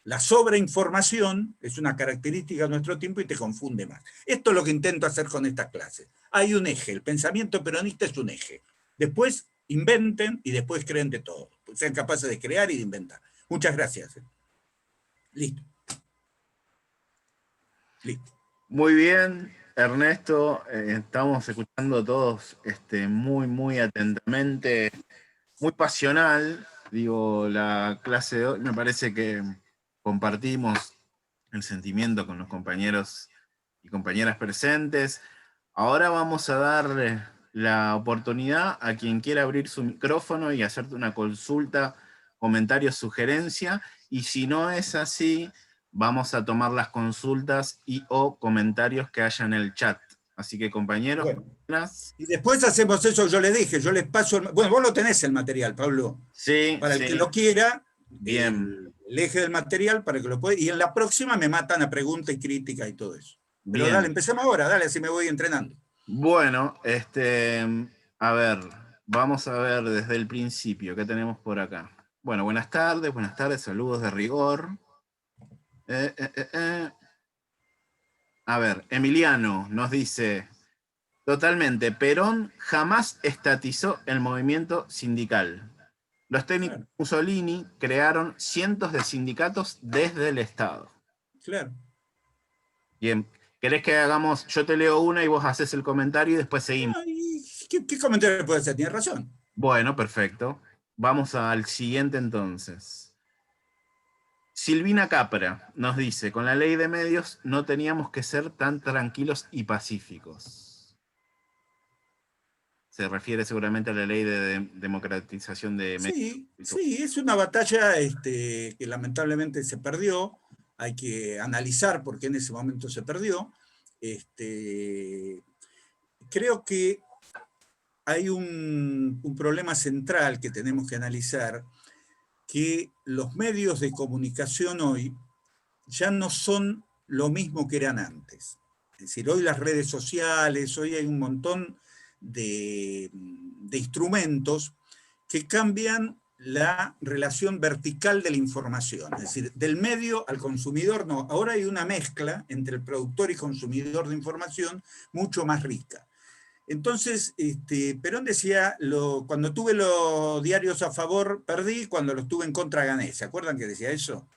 La sobreinformación es una característica de nuestro tiempo y te confunde más. Esto es lo que intento hacer con estas clases. Hay un eje, el pensamiento peronista es un eje. Después inventen y después creen de todo. Sean capaces de crear y de inventar. Muchas gracias. Listo. Listo. Muy bien, Ernesto. Estamos escuchando todos muy, muy atentamente, muy pasional. Digo, la clase de hoy me parece que compartimos el sentimiento con los compañeros y compañeras presentes. Ahora vamos a darle la oportunidad a quien quiera abrir su micrófono y hacerte una consulta, comentario, sugerencia, y si no es así, vamos a tomar las consultas y o comentarios que haya en el chat. Así que, compañeros, bueno, y después hacemos eso, yo les dije, yo les paso, bueno, vos lo tenés el material, Pablo. Sí, para el que lo quiera, bien. El eje del material para que lo pueda, y en la próxima me matan a pregunta y crítica y todo eso. Pero Bien. Dale, empecemos ahora, dale, así me voy entrenando. Bueno, a ver, vamos a ver desde el principio, ¿qué tenemos por acá? Bueno, buenas tardes, saludos de rigor. A ver, Emiliano nos dice, totalmente, Perón jamás estatizó el movimiento sindical. Los técnicos de Mussolini crearon cientos de sindicatos desde el Estado. Claro. Bien, ¿querés que hagamos, yo te leo una y vos haces el comentario y después seguimos? ¿Qué comentario puede ser? Tienes razón. Bueno, perfecto. Vamos al siguiente entonces. Silvina Capra nos dice, con la ley de medios no teníamos que ser tan tranquilos y pacíficos. Se refiere seguramente a la ley de democratización de medios. Sí, es una batalla que lamentablemente se perdió. Hay que analizar por qué en ese momento se perdió. Creo que hay un problema central que tenemos que analizar, que los medios de comunicación hoy ya no son lo mismo que eran antes. Es decir, hoy las redes sociales, hoy hay un montón de instrumentos que cambian la relación vertical de la información, es decir, del medio al consumidor no. Ahora hay una mezcla entre el productor y consumidor de información mucho más rica. Entonces, Perón decía, cuando tuve los diarios a favor perdí, cuando los tuve en contra gané. ¿Se acuerdan que decía eso?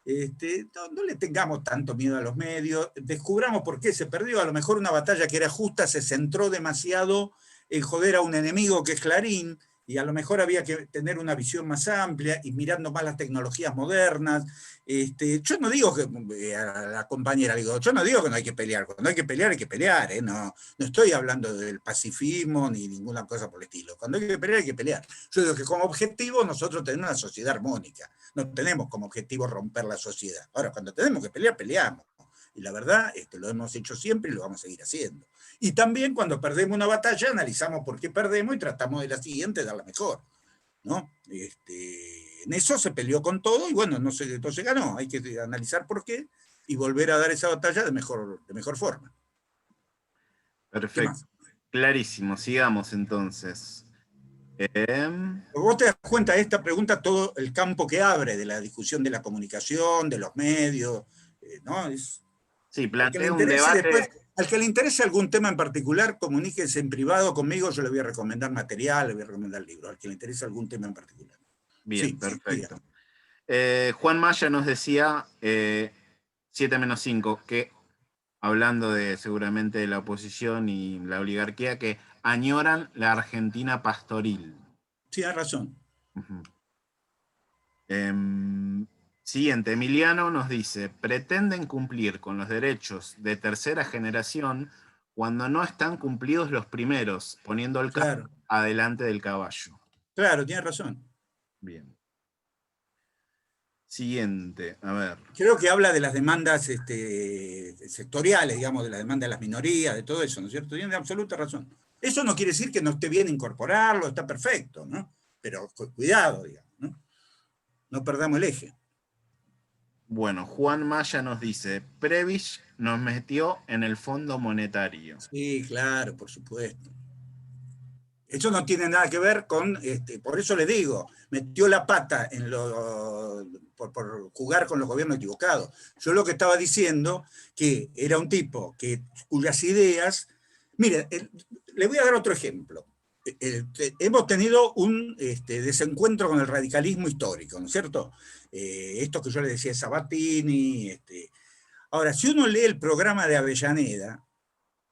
No le tengamos tanto miedo a los medios, descubramos por qué se perdió. A lo mejor una batalla que era justa se centró demasiado en joder a un enemigo que es Clarín, y a lo mejor había que tener una visión más amplia y mirando más las tecnologías modernas. Yo no digo que, a la compañera, digo, yo no digo que no hay que pelear, cuando hay que pelear, no estoy hablando del pacifismo ni ninguna cosa por el estilo. Cuando hay que pelear. Yo digo que como objetivo nosotros tenemos una sociedad armónica, no tenemos como objetivo romper la sociedad. Ahora, cuando tenemos que pelear, peleamos. Y la verdad, lo hemos hecho siempre y lo vamos a seguir haciendo. Y también cuando perdemos una batalla, analizamos por qué perdemos y tratamos de la siguiente darla mejor, ¿no? En eso se peleó con todo y bueno, no se ganó. Hay que analizar por qué y volver a dar esa batalla de mejor forma. Perfecto. Clarísimo. Sigamos entonces. Vos te das cuenta de esta pregunta, todo el campo que abre de la discusión de la comunicación, de los medios, ¿no? Sí, plantea un debate. Después, Al que le interese algún tema en particular, comuníquese en privado conmigo, yo le voy a recomendar material, le voy a recomendar libros, al que le interese algún tema en particular. Bien, Sí, sí, perfecto. diga. Juan Maya nos decía 7-5, que hablando de seguramente de la oposición y la oligarquía, que añoran la Argentina pastoril. Sí, hay razón. Ujú. Siguiente, Emiliano nos dice, pretenden cumplir con los derechos de tercera generación cuando no están cumplidos los primeros, poniendo el carro Claro, adelante del caballo. claro, tiene razón. Bien. Siguiente, a ver. Creo que habla de las demandas sectoriales, digamos, de la demanda de las minorías, de todo eso, ¿no es cierto? Tiene absoluta razón. Eso no quiere decir que no esté bien incorporarlo, está perfecto, ¿no? Pero cuidado, digamos, ¿no? No perdamos el eje. Bueno, Juan Maya nos dice, Prebisch nos metió en el Fondo Monetario. Sí, claro, por supuesto. Eso no tiene nada que ver con, por eso le digo, metió la pata por jugar con los gobiernos equivocados. Yo lo que estaba diciendo, que era un tipo cuyas ideas, mire, le voy a dar otro ejemplo. Hemos tenido un desencuentro con el radicalismo histórico, ¿no es cierto? Esto que yo le decía a Sabatini. Ahora, si uno lee el programa de Avellaneda,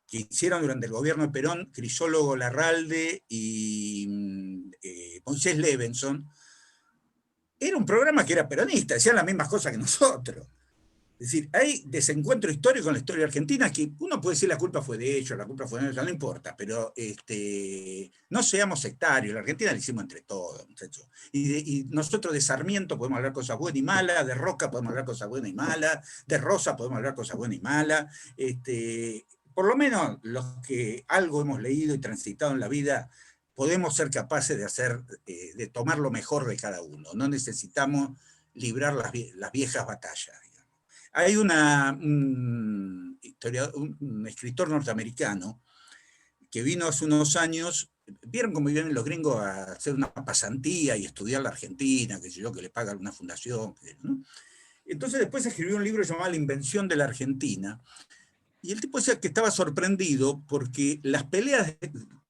que hicieron durante el gobierno de Perón, Crisólogo Larralde y Moisés Levenson, era un programa que era peronista, decían las mismas cosas que nosotros. Es decir, hay desencuentro histórico en la historia argentina que uno puede decir la culpa fue de ellos, la culpa fue de ellos, no importa, pero no seamos sectarios, la Argentina la hicimos entre todos, muchachos. Y nosotros de Sarmiento podemos hablar cosas buenas y malas, de Roca podemos hablar cosas buenas y malas, de Rosa podemos hablar cosas buenas y malas. Por lo menos los que algo hemos leído y transitado en la vida, podemos ser capaces de de tomar lo mejor de cada uno. No necesitamos librar las viejas batallas. Hay un escritor norteamericano que vino hace unos años, vieron cómo vienen los gringos a hacer una pasantía y estudiar la Argentina, que sé yo, que le paga alguna fundación, ¿no? Entonces después escribió un libro llamado La invención de la Argentina, y el tipo decía que estaba sorprendido porque las peleas,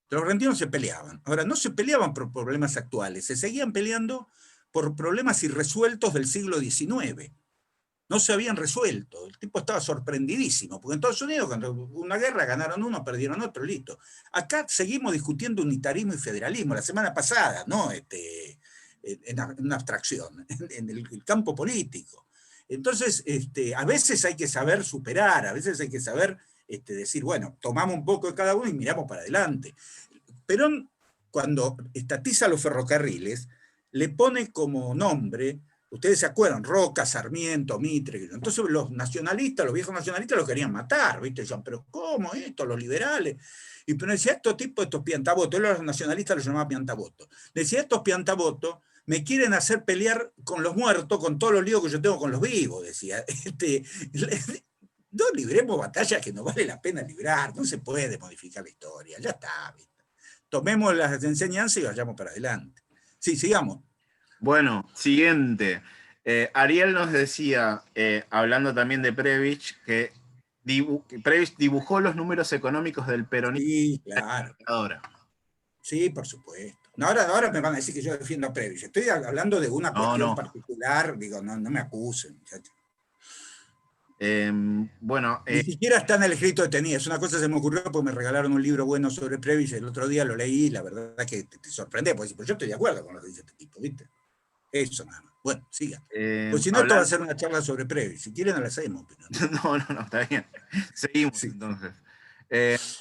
los argentinos se peleaban. Ahora, no se peleaban por problemas actuales, se seguían peleando por problemas irresueltos del siglo XIX. No se habían resuelto. El tipo estaba sorprendidísimo, porque en Estados Unidos, cuando hubo una guerra, ganaron uno, perdieron otro, listo. Acá seguimos discutiendo unitarismo y federalismo, la semana pasada, ¿no? En una abstracción, en el campo político. Entonces, a veces hay que saber superar, a veces hay que saber decir, bueno, tomamos un poco de cada uno y miramos para adelante. Perón, cuando estatiza los ferrocarriles, le pone como nombre, ustedes se acuerdan, Roca, Sarmiento, Mitre. Entonces los nacionalistas, los viejos nacionalistas los querían matar, ¿viste? Decían, pero ¿cómo esto? Los liberales. Y pero decía, estos tipos, estos piantabotos, los nacionalistas los llamaban piantabotos. Decía, estos piantabotos me quieren hacer pelear con los muertos, con todos los líos que yo tengo con los vivos, decía. No libremos batallas que no vale la pena librar, no se puede modificar la historia, ya está, ¿viste? Tomemos las enseñanzas y vayamos para adelante. Sí, sigamos. Bueno, siguiente. Ariel nos decía, hablando también de Prebisch, que Prebisch dibujó los números económicos del peronismo. Sí, claro. Ahora. Sí, por supuesto. No, ahora me van a decir que yo defiendo a Previs. Estoy hablando de una No, cuestión no. particular, digo, no me acusen, muchachos. Bueno, Ni siquiera está en el escrito de Tenías. Una cosa se me ocurrió porque me regalaron un libro bueno sobre Previs. El otro día lo leí y la verdad que te sorprende, porque pues yo estoy de acuerdo con lo que dice este tipo, ¿viste? Eso nada más. Bueno, sigan. Pues si no, esto va a ser una charla sobre Previs. Si quieren, no la hacemos. Pero no. No, está bien. Seguimos Sí. entonces.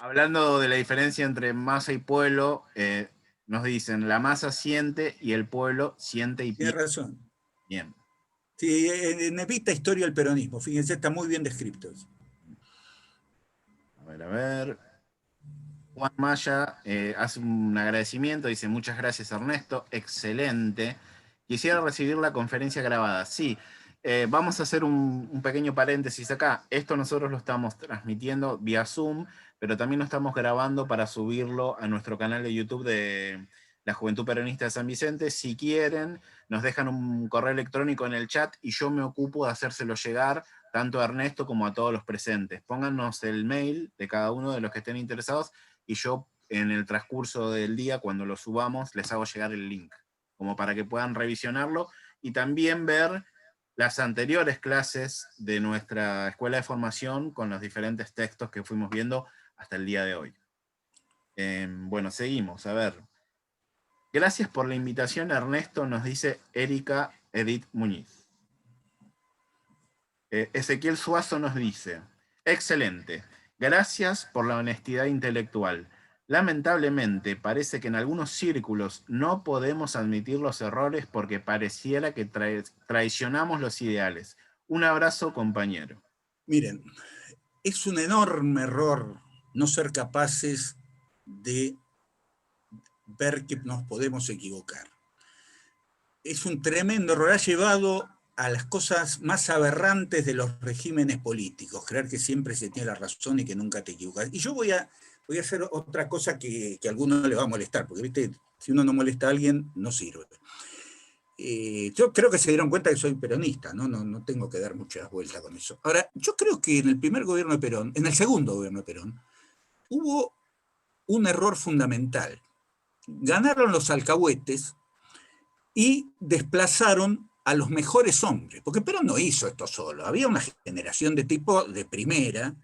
Hablando de la diferencia entre masa y pueblo, nos dicen, la masa siente y el pueblo siente y Tiene piensa. razón. Bien. Sí, en Evita Historia del Peronismo, fíjense, está muy bien descrito eso. A ver. Juan Maya hace un agradecimiento, dice muchas gracias Ernesto, excelente. Quisiera recibir la conferencia grabada. Sí, vamos a hacer un pequeño paréntesis acá. Esto nosotros lo estamos transmitiendo vía Zoom, pero también lo estamos grabando para subirlo a nuestro canal de YouTube de la Juventud Peronista de San Vicente. Si quieren, nos dejan un correo electrónico en el chat y yo me ocupo de hacérselo llegar tanto a Ernesto como a todos los presentes. Pónganos el mail de cada uno de los que estén interesados y yo en el transcurso del día, cuando lo subamos, les hago llegar el link, como para que puedan revisionarlo y también ver las anteriores clases de nuestra escuela de formación con los diferentes textos que fuimos viendo hasta el día de hoy. Bueno, seguimos, a ver. Gracias por la invitación, Ernesto, nos dice Erika Edith Muñiz. Ezequiel Suazo nos dice, excelente, gracias por la honestidad intelectual. Lamentablemente, parece que en algunos círculos no podemos admitir los errores porque pareciera que traicionamos los ideales. Un abrazo, compañero. Miren, es un enorme error no ser capaces de ver que nos podemos equivocar. Es un tremendo error, ha llevado a las cosas más aberrantes de los regímenes políticos, creer que siempre se tiene la razón y que nunca te equivocas. Y yo voy a hacer otra cosa que a alguno le va a molestar, porque ¿viste? Si uno no molesta a alguien, no sirve. Yo creo que se dieron cuenta que soy peronista, no tengo que dar muchas vueltas con eso. Ahora, yo creo que en el primer gobierno de Perón, en el segundo gobierno de Perón, hubo un error fundamental. Ganaron los alcahuetes y desplazaron a los mejores hombres, porque Perón no hizo esto solo, había una generación de tipo de primera,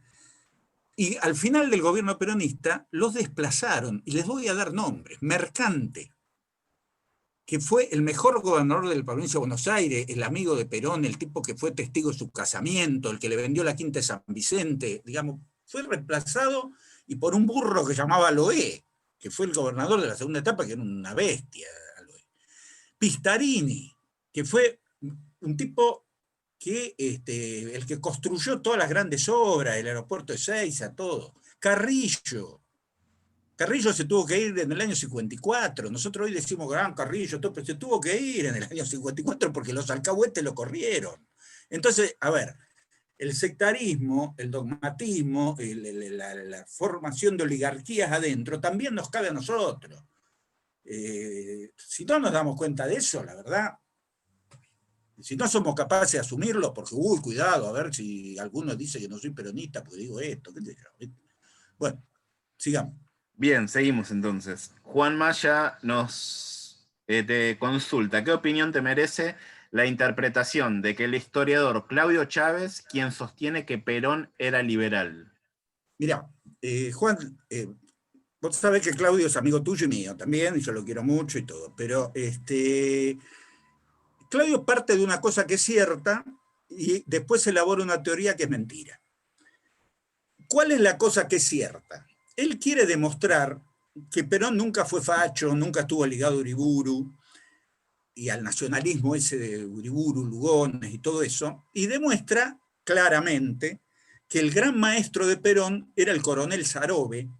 y al final del gobierno peronista los desplazaron, y les voy a dar nombres. Mercante, que fue el mejor gobernador de la provincia de Buenos Aires, el amigo de Perón, el tipo que fue testigo de su casamiento, el que le vendió la quinta de San Vicente, digamos, fue reemplazado y por un burro que llamaba Loé, que fue el gobernador de la segunda etapa, que era una bestia. Pistarini, que fue un tipo que el que construyó todas las grandes obras, el aeropuerto de Ezeiza, todo. Carrillo se tuvo que ir en el año 54. Nosotros hoy decimos gran Carrillo, todo, pero se tuvo que ir en el año 54 porque los alcahuetes lo corrieron. Entonces, a ver, el sectarismo, el dogmatismo, la formación de oligarquías adentro, también nos cabe a nosotros. Si no nos damos cuenta de eso, la verdad, si no somos capaces de asumirlo, porque, cuidado, a ver si alguno dice que no soy peronista, porque digo esto, qué sé yo. Bueno, sigamos. Bien, seguimos entonces. Juan Maya nos te consulta, ¿qué opinión te merece la interpretación de que el historiador Claudio Chávez, quien sostiene que Perón era liberal? Mira, Juan, vos sabés que Claudio es amigo tuyo y mío también, y yo lo quiero mucho y todo, pero Claudio parte de una cosa que es cierta y después elabora una teoría que es mentira. ¿Cuál es la cosa que es cierta? Él quiere demostrar que Perón nunca fue facho, nunca estuvo ligado a Uriburu y al nacionalismo ese de Uriburu, Lugones y todo eso, y demuestra claramente que el gran maestro de Perón era el coronel Sarobe.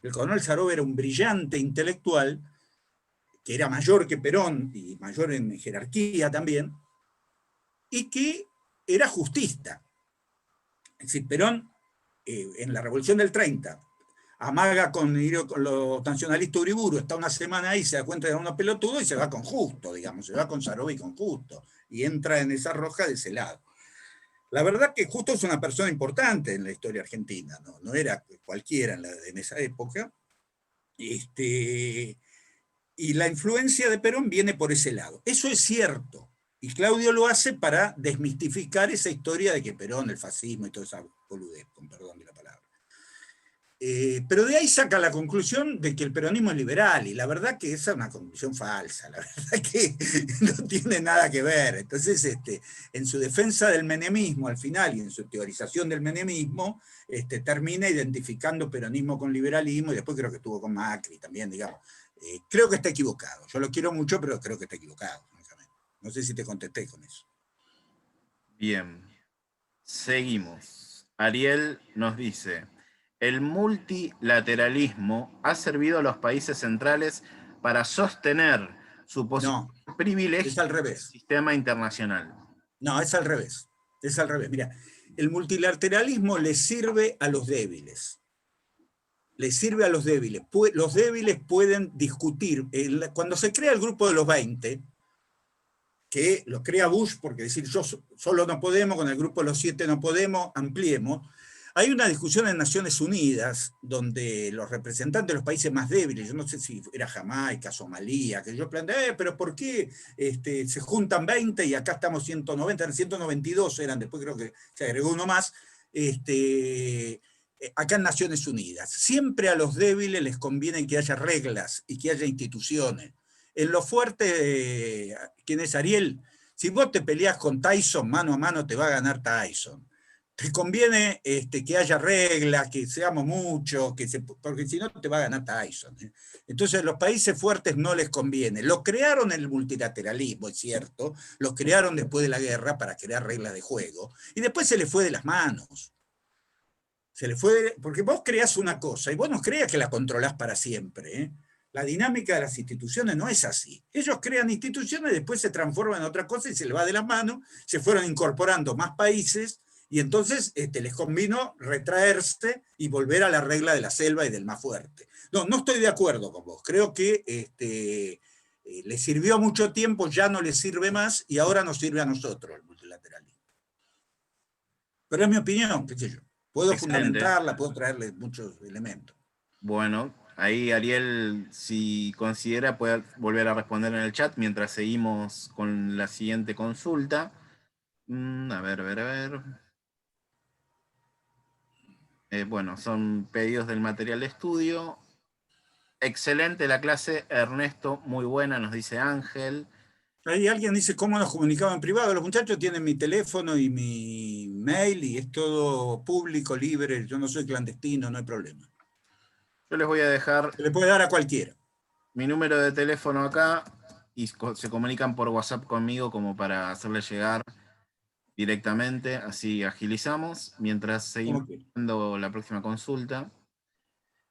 El coronel Sarobe era un brillante intelectual que era mayor que Perón y mayor en jerarquía también, y que era justista. Es decir, Perón en la Revolución del 30 amaga con los nacionalistas Uriburu, está una semana ahí, se da cuenta de que era unos pelotudos y se va con Justo, digamos, se va con Sarobe y con Justo, y entra en esa roja de ese lado. La verdad que Justo es una persona importante en la historia argentina, no era cualquiera en esa época, y la influencia de Perón viene por ese lado. Eso es cierto, y Claudio lo hace para desmistificar esa historia de que Perón, el fascismo y toda esa boludez, con perdón de la palabra. Pero de ahí saca la conclusión de que el peronismo es liberal, y la verdad que esa es una conclusión falsa, la verdad que no tiene nada que ver. Entonces, en su defensa del menemismo al final y en su teorización del menemismo, termina identificando peronismo con liberalismo, y después creo que estuvo con Macri también, digamos. Creo que está equivocado, yo lo quiero mucho, pero creo que está equivocado. No sé si te contesté con eso. Bien, seguimos. Ariel nos dice, el multilateralismo ha servido a los países centrales para sostener su posición privilegio es al revés. del sistema internacional. No, es al revés. Es al revés. Mira, el multilateralismo le sirve a los débiles. Le sirve a los débiles. Los débiles pueden discutir. Cuando se crea el grupo de los 20, que lo crea Bush, porque decir yo solo no podemos, con el grupo de los 7 no podemos, ampliemos. Hay una discusión en Naciones Unidas donde los representantes de los países más débiles, yo no sé si era Jamaica, Somalia, que yo planteé, pero ¿por qué se juntan 20 y acá estamos 190, 192 eran, después creo que se agregó uno más, acá en Naciones Unidas? Siempre a los débiles les conviene que haya reglas y que haya instituciones. En lo fuerte, ¿quién es Ariel? Si vos te peleás con Tyson mano a mano, te va a ganar Tyson. Te conviene que haya reglas, que seamos muchos, porque si no te va a ganar Tyson. Entonces a los países fuertes no les conviene. Lo crearon el multilateralismo, es cierto, lo crearon después de la guerra para crear reglas de juego, y después se les fue de las manos. Se les fue, porque vos creás una cosa, y vos no creas que la controlás para siempre, ¿eh? La dinámica de las instituciones no es así. Ellos crean instituciones, después se transforman en otra cosa y se les va de las manos, se fueron incorporando más países, y entonces les convino retraerse y volver a la regla de la selva y del más fuerte. No, no estoy de acuerdo con vos. Creo que le sirvió mucho tiempo, ya no le sirve más, y ahora nos sirve a nosotros el multilateralismo. Pero es mi opinión, qué sé yo. Puedo Excelente. fundamentarla, puedo traerle muchos elementos. Bueno, ahí Ariel, si considera, puede volver a responder en el chat mientras seguimos con la siguiente consulta. A ver. Bueno, son pedidos del material de estudio. Excelente la clase, Ernesto, muy buena, nos dice Ángel. Ahí alguien dice cómo nos comunicamos en privado. Los muchachos tienen mi teléfono y mi mail y es todo público, libre. Yo no soy clandestino, no hay problema. Yo les voy a dejar Se le puede dar a cualquiera. mi número de teléfono acá y se comunican por WhatsApp conmigo como para hacerles llegar directamente, así agilizamos, mientras seguimos viendo la próxima consulta.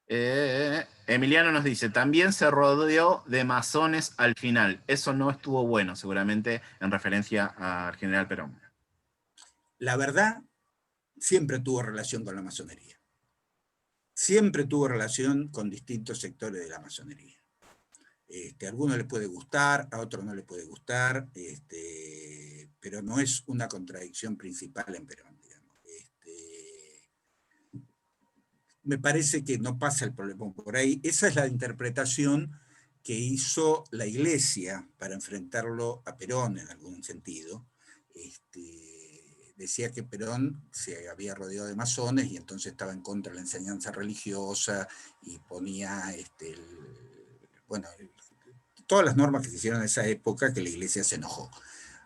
Emiliano nos dice, también se rodeó de masones al final. Eso no estuvo bueno, seguramente en referencia al general Perón. La verdad, siempre tuvo relación con la masonería. Siempre tuvo relación con distintos sectores de la masonería. A algunos les puede gustar, a otros no les puede gustar, pero no es una contradicción principal en Perón, digamos. Me parece que no pasa el problema por ahí. Esa es la interpretación que hizo la Iglesia para enfrentarlo a Perón en algún sentido. Decía que Perón se había rodeado de masones y entonces estaba en contra de la enseñanza religiosa y ponía todas las normas que se hicieron en esa época, que la Iglesia se enojó.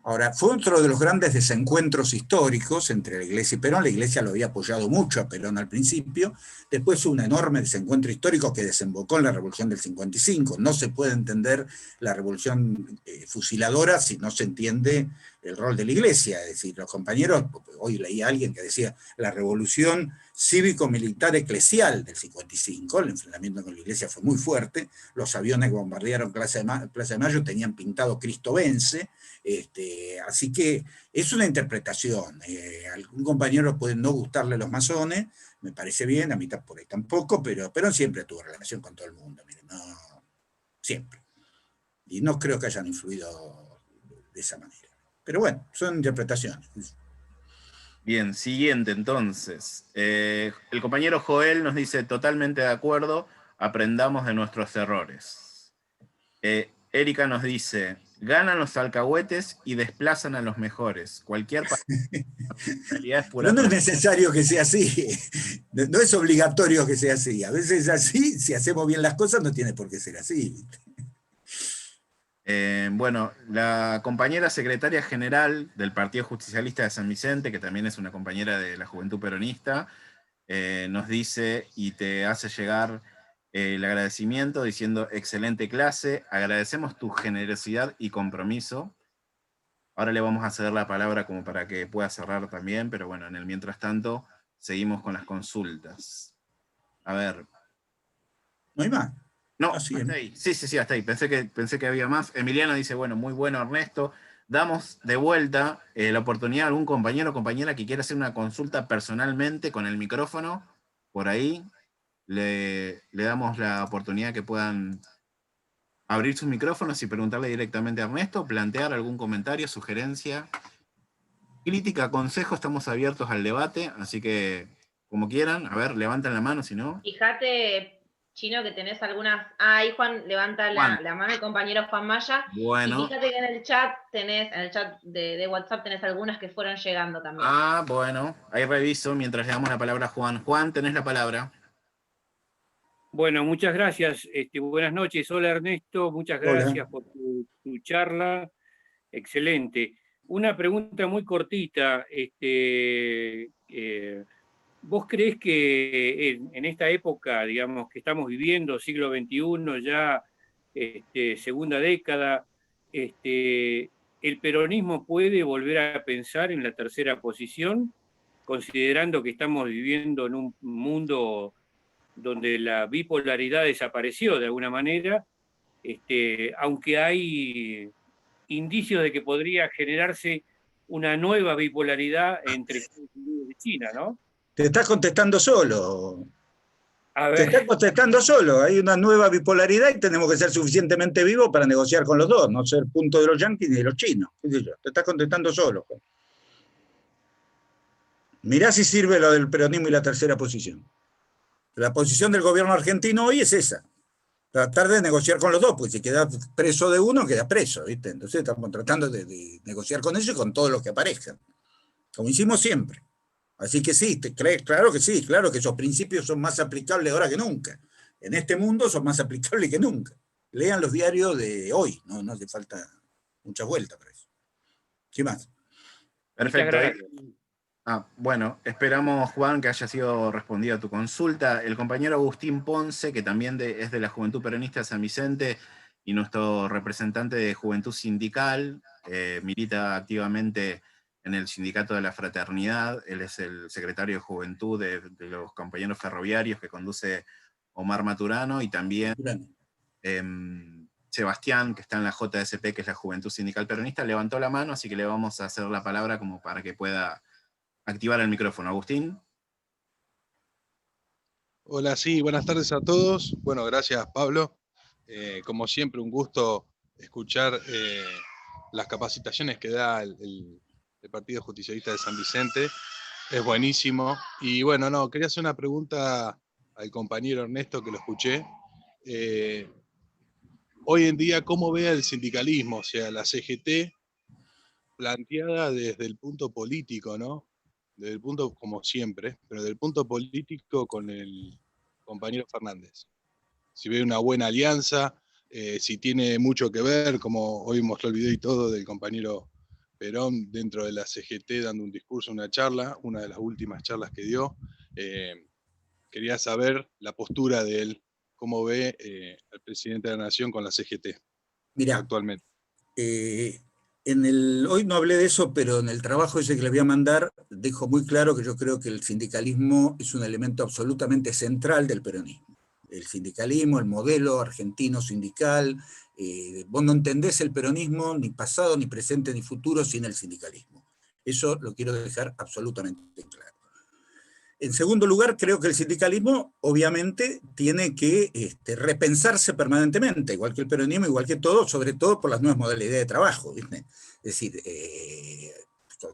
Ahora, fue otro de los grandes desencuentros históricos entre la Iglesia y Perón. La Iglesia lo había apoyado mucho a Perón al principio, después un enorme desencuentro histórico que desembocó en la Revolución del 55. No se puede entender la Revolución fusiladora si no se entiende el rol de la Iglesia. Es decir, los compañeros, hoy leí a alguien que decía, la Revolución cívico-militar eclesial del 55, el enfrentamiento con la Iglesia fue muy fuerte, los aviones que bombardearon Plaza de Mayo tenían pintado Cristo vence. Así que es una interpretación. A algún compañero puede no gustarle los masones, me parece bien, a mí por ahí tampoco, pero siempre tuvo relación con todo el mundo, miren, no, siempre. Y no creo que hayan influido de esa manera. Pero bueno, son interpretaciones. Bien, siguiente entonces. El compañero Joel nos dice, totalmente de acuerdo, aprendamos de nuestros errores. Erika nos dice, ganan los alcahuetes y desplazan a los mejores. Cualquier realidad es pura. Pero no es necesario que sea así, no es obligatorio que sea así. A veces es así, si hacemos bien las cosas no tiene por qué ser así. Bueno, la compañera secretaria general del Partido Justicialista de San Vicente, que también es una compañera de la Juventud Peronista, nos dice y te hace llegar el agradecimiento diciendo, excelente clase, agradecemos tu generosidad y compromiso. Ahora le vamos a ceder la palabra como para que pueda cerrar también, pero bueno, en el mientras tanto, seguimos con las consultas. A ver. ¿No hay más? No, hasta ahí. Sí, hasta ahí. Pensé que había más. Emiliano dice, bueno, muy bueno, Ernesto. Damos de vuelta la oportunidad a algún compañero o compañera que quiera hacer una consulta personalmente con el micrófono. Por ahí le damos la oportunidad que puedan abrir sus micrófonos y preguntarle directamente a Ernesto, plantear algún comentario, sugerencia, crítica, consejo, estamos abiertos al debate, así que como quieran, a ver, levanten la mano si no. Fíjate, Chino, que tenés algunas. Ah, ahí Juan levanta Juan. la mano, el compañero Juan Maya. Bueno. Y fíjate que en el chat de WhatsApp tenés algunas que fueron llegando también. Ah, bueno, ahí reviso mientras le damos la palabra a Juan. Juan, tenés la palabra. Bueno, muchas gracias. Buenas noches. Hola Ernesto, muchas gracias por tu charla. Excelente. Una pregunta muy cortita. ¿Vos creés que en esta época, digamos, que estamos viviendo, siglo XXI, ya segunda década, el peronismo puede volver a pensar en la tercera posición, considerando que estamos viviendo en un mundo donde la bipolaridad desapareció de alguna manera, aunque hay indicios de que podría generarse una nueva bipolaridad entre Estados Unidos y China, ¿no? Te estás contestando solo. A Te ver, estás contestando solo. Hay una nueva bipolaridad y tenemos que ser suficientemente vivos para negociar con los dos, no ser punto de los yanquis ni de los chinos. ¿Qué sé yo? Te estás contestando solo. Mirá si sirve lo del peronismo y la tercera posición. La posición del gobierno argentino hoy es esa. Tratar de negociar con los dos, porque si queda preso de uno, queda preso, ¿viste? Entonces estamos tratando de negociar con ellos y con todos los que aparezcan, como hicimos siempre. Así que sí, claro que sí, claro que esos principios son más aplicables ahora que nunca. En este mundo son más aplicables que nunca. Lean los diarios de hoy, no hace falta mucha vuelta para eso. ¿Qué más? Perfecto. muchas gracias. Bueno, esperamos, Juan, que haya sido respondida tu consulta. El compañero Agustín Ponce, que también es de la Juventud Peronista de San Vicente y nuestro representante de Juventud Sindical, milita activamente en el Sindicato de la Fraternidad. Él es el secretario de Juventud de los compañeros ferroviarios que conduce Omar Maturano, y también Sebastián, que está en la JSP, que es la Juventud Sindical Peronista, levantó la mano, así que le vamos a hacer la palabra como para que pueda activar el micrófono. Agustín. Hola, sí, buenas tardes a todos. Bueno, gracias Pablo. Como siempre, un gusto escuchar las capacitaciones que da el Partido Justicialista de San Vicente. Es buenísimo. Y bueno, quería hacer una pregunta al compañero Ernesto, que lo escuché. Hoy en día, ¿cómo ve el sindicalismo? O sea, la CGT planteada desde el punto político, ¿no? Desde el punto, como siempre, pero desde el punto político con el compañero Fernández. Si ve una buena alianza, si tiene mucho que ver, como hoy mostró el video y todo del compañero Perón dentro de la CGT dando un discurso, una charla, una de las últimas charlas que dio. Quería saber la postura de él, cómo ve al presidente de la Nación con la CGT. Mirá, actualmente. Hoy no hablé de eso, pero en el trabajo ese que le voy a mandar, dejo muy claro que yo creo que el sindicalismo es un elemento absolutamente central del peronismo. El sindicalismo, el modelo argentino sindical, vos no entendés el peronismo ni pasado, ni presente, ni futuro sin el sindicalismo. Eso lo quiero dejar absolutamente claro. En segundo lugar, creo que el sindicalismo obviamente tiene que repensarse permanentemente, igual que el peronismo, igual que todo, sobre todo por las nuevas modalidades de trabajo, ¿viste? Es decir,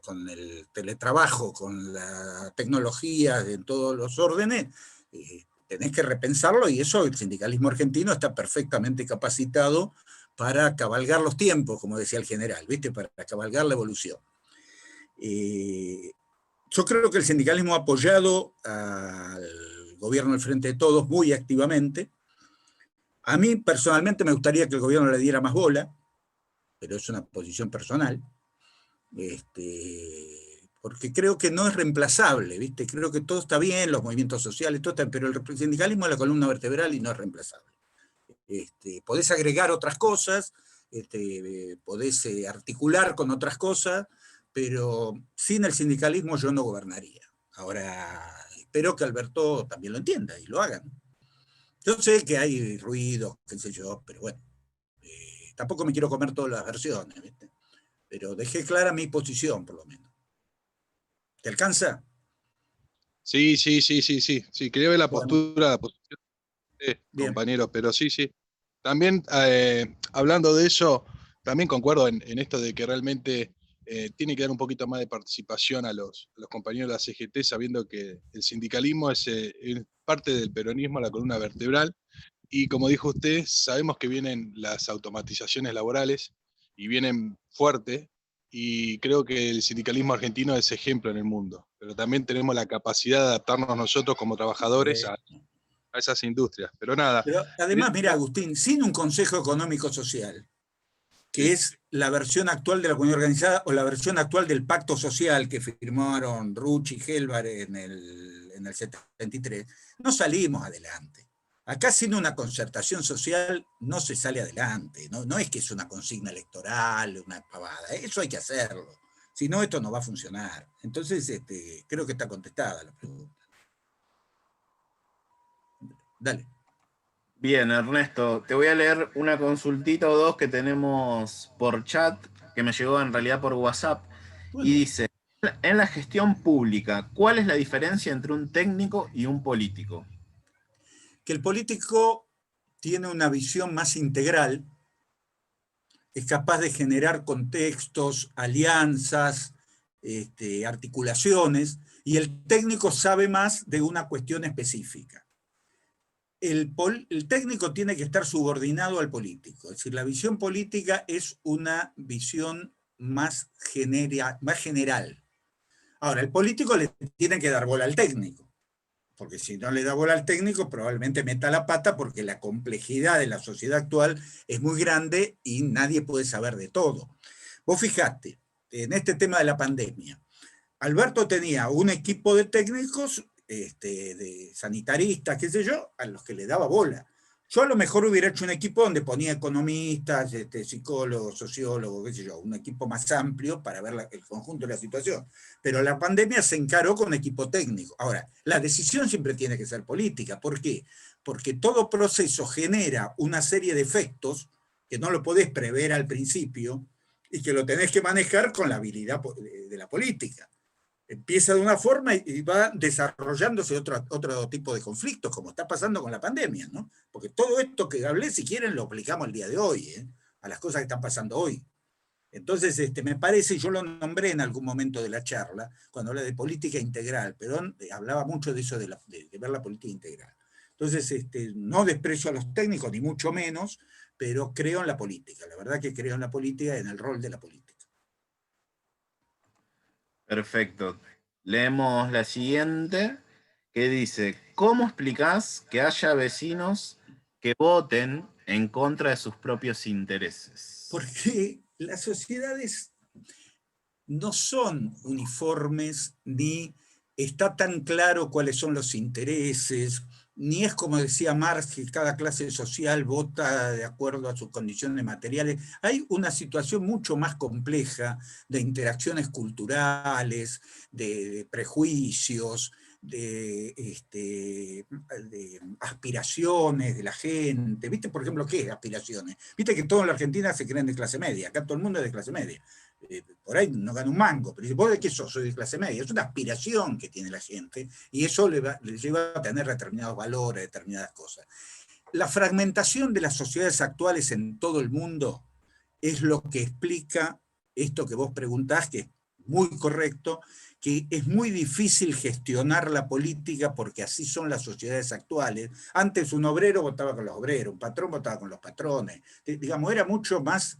con el teletrabajo, con la tecnología en todos los órdenes, tenés que repensarlo, y eso el sindicalismo argentino está perfectamente capacitado para cabalgar los tiempos, como decía el general, ¿viste? Para cabalgar la evolución. Yo creo que el sindicalismo ha apoyado al gobierno del Frente de Todos muy activamente. A mí personalmente me gustaría que el gobierno le diera más bola, pero es una posición personal, porque creo que no es reemplazable, ¿viste? Creo que todo está bien, los movimientos sociales, todo está, pero el sindicalismo es la columna vertebral y no es reemplazable. Podés agregar otras cosas, podés articular con otras cosas, pero sin el sindicalismo yo no gobernaría. Ahora, espero que Alberto también lo entienda y lo hagan. Yo sé que hay ruido, qué sé yo, pero bueno, tampoco me quiero comer todas las versiones, ¿viste? Pero dejé clara mi posición, por lo menos. ¿Te alcanza? Sí, quería ver la postura, la posición de Bien. compañeros, pero sí. también hablando de eso, también concuerdo en esto de que realmente tiene que dar un poquito más de participación a los compañeros de la CGT, sabiendo que el sindicalismo es parte del peronismo, la columna vertebral, y como dijo usted, sabemos que vienen las automatizaciones laborales y vienen fuerte, y creo que el sindicalismo argentino es ejemplo en el mundo, pero también tenemos la capacidad de adaptarnos nosotros como trabajadores a esas industrias. Pero nada. Pero además, mira, Agustín, sin un Consejo Económico Social, que es la versión actual de la comunidad organizada o la versión actual del pacto social que firmaron Ruch y Helvar en el 73, no salimos adelante. Acá sin una concertación social no se sale adelante, no es que es una consigna electoral, una pavada, eso hay que hacerlo, si no esto no va a funcionar. Entonces creo que está contestada la pregunta. Dale. Bien, Ernesto, te voy a leer una consultita o dos que tenemos por chat, que me llegó en realidad por WhatsApp, Bueno. y dice, en la gestión pública, ¿cuál es la diferencia entre un técnico y un político? Que el político tiene una visión más integral, es capaz de generar contextos, alianzas, articulaciones, y el técnico sabe más de una cuestión específica. El técnico tiene que estar subordinado al político, es decir, la visión política es una visión más general. Ahora, el político le tiene que dar bola al técnico, porque si no le da bola al técnico probablemente meta la pata, porque la complejidad de la sociedad actual es muy grande y nadie puede saber de todo. Vos fijate, en este tema de la pandemia, Alberto tenía un equipo de técnicos, de sanitaristas, qué sé yo, a los que le daba bola. Yo a lo mejor hubiera hecho un equipo donde ponía economistas, psicólogos, sociólogos, qué sé yo, un equipo más amplio para ver el conjunto de la situación. Pero la pandemia se encaró con equipo técnico. Ahora, la decisión siempre tiene que ser política. ¿Por qué? Porque todo proceso genera una serie de efectos que no lo podés prever al principio y que lo tenés que manejar con la habilidad de la política. Empieza de una forma y va desarrollándose otro tipo de conflictos, como está pasando con la pandemia, ¿no? Porque todo esto que hablé, si quieren, lo aplicamos al día de hoy, a las cosas que están pasando hoy. Entonces, me parece, yo lo nombré en algún momento de la charla, cuando hablé de política integral, Perón hablaba mucho de eso, de ver la política integral. Entonces, no desprecio a los técnicos, ni mucho menos, pero creo en la política, la verdad que creo en la política, en el rol de la política. Perfecto. Leemos la siguiente, que dice, ¿cómo explicás que haya vecinos que voten en contra de sus propios intereses? Porque las sociedades no son uniformes, ni está tan claro cuáles son los intereses, ni es como decía Marx, que cada clase social vota de acuerdo a sus condiciones materiales. Hay una situación mucho más compleja de interacciones culturales, de prejuicios, de aspiraciones de la gente. ¿Viste, por ejemplo, qué es aspiraciones? Viste que todo en la Argentina se creen de clase media, acá todo el mundo es de clase media. Por ahí no gana un mango, pero dice, ¿vos de qué sos? Soy de clase media. Es una aspiración que tiene la gente y eso le lleva a tener determinados valores, determinadas cosas. La fragmentación de las sociedades actuales en todo el mundo es lo que explica esto que vos preguntás, que es muy correcto, que es muy difícil gestionar la política porque así son las sociedades actuales. Antes un obrero votaba con los obreros, un patrón votaba con los patrones. Digamos, era mucho más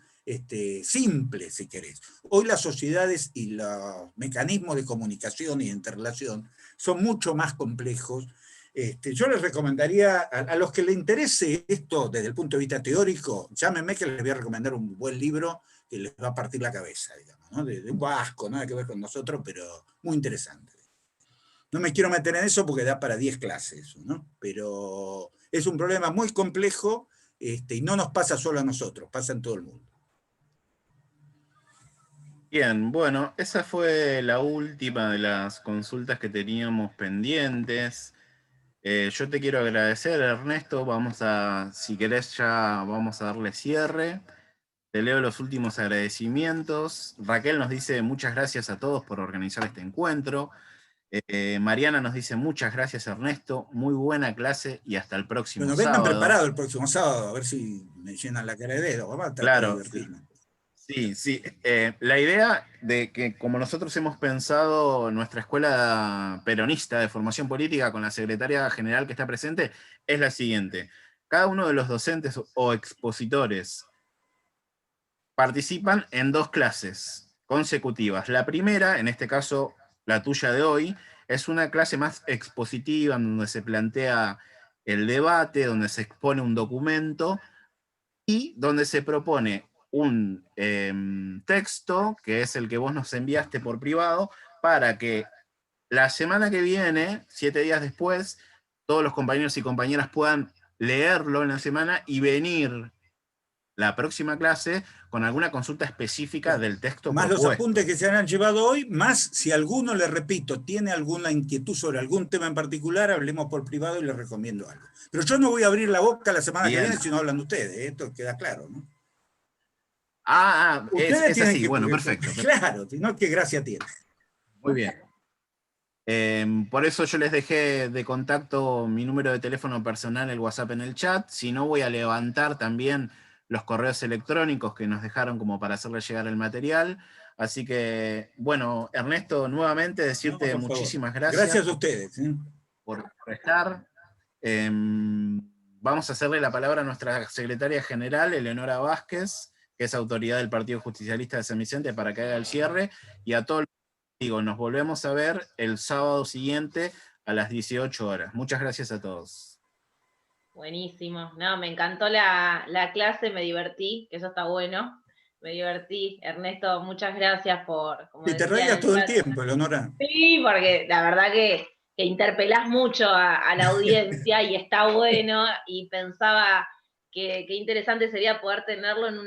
simple, si querés. Hoy las sociedades y los mecanismos de comunicación y de interrelación son mucho más complejos. Yo les recomendaría a los que les interese esto desde el punto de vista teórico, llámenme que les voy a recomendar un buen libro que les va a partir la cabeza, digamos, ¿no? de un vasco, nada que ver con nosotros, pero muy interesante. No me quiero meter en eso porque da para 10 clases, ¿no? Pero es un problema muy complejo y no nos pasa solo a nosotros, pasa en todo el mundo. Bien, bueno, esa fue la última de las consultas que teníamos pendientes. Yo te quiero agradecer, Ernesto. Si querés, ya vamos a darle cierre. Te leo los últimos agradecimientos. Raquel nos dice muchas gracias a todos por organizar este encuentro. Mariana nos dice, muchas gracias Ernesto, muy buena clase y hasta el próximo Bueno, vengan sábado. preparados el próximo sábado, a ver si me llenan la cara de dedo. Vamos a tratar de Claro, divertirnos. sí. La idea de que como nosotros hemos pensado nuestra escuela peronista de formación política con la secretaria general que está presente, es la siguiente. Cada uno de los docentes o expositores participan en 2 clases consecutivas. La primera, en este caso la tuya de hoy, es una clase más expositiva, donde se plantea el debate, donde se expone un documento y donde se propone un texto, que es el que vos nos enviaste por privado, para que la semana que viene, 7 días después, todos los compañeros y compañeras puedan leerlo en la semana y venir la próxima clase con alguna consulta específica del texto Más los propuesto. apuntes que se han llevado hoy, más si alguno, le repito, tiene alguna inquietud sobre algún tema en particular, hablemos por privado y le recomiendo algo. Pero yo no voy a abrir la boca la semana que viene si no hablan ustedes, esto queda claro, ¿no? Es tienen así, que, bueno, perfecto. Claro, si no, ¿qué gracia tiene? Muy bien. Por eso yo les dejé de contacto mi número de teléfono personal, el WhatsApp en el chat. Si no, voy a levantar también los correos electrónicos que nos dejaron como para hacerles llegar el material. Así que, bueno, Ernesto, nuevamente decirte No, por favor. muchísimas gracias. Gracias a ustedes. Por estar. Vamos a hacerle la palabra a nuestra secretaria general, Eleonora Vázquez, que es autoridad del Partido Justicialista de San Vicente, para que haga el cierre, y a todos digo, nos volvemos a ver el sábado siguiente a las 18 horas. Muchas gracias a todos. Buenísimo. No, me encantó la clase, me divertí, que eso está bueno. Me divertí. Ernesto, muchas gracias por... Como Y te decía en reías el todo el chat. tiempo, Eleonora. Sí, porque la verdad que interpelás mucho a la audiencia y está bueno, y pensaba que interesante sería poder tenerlo en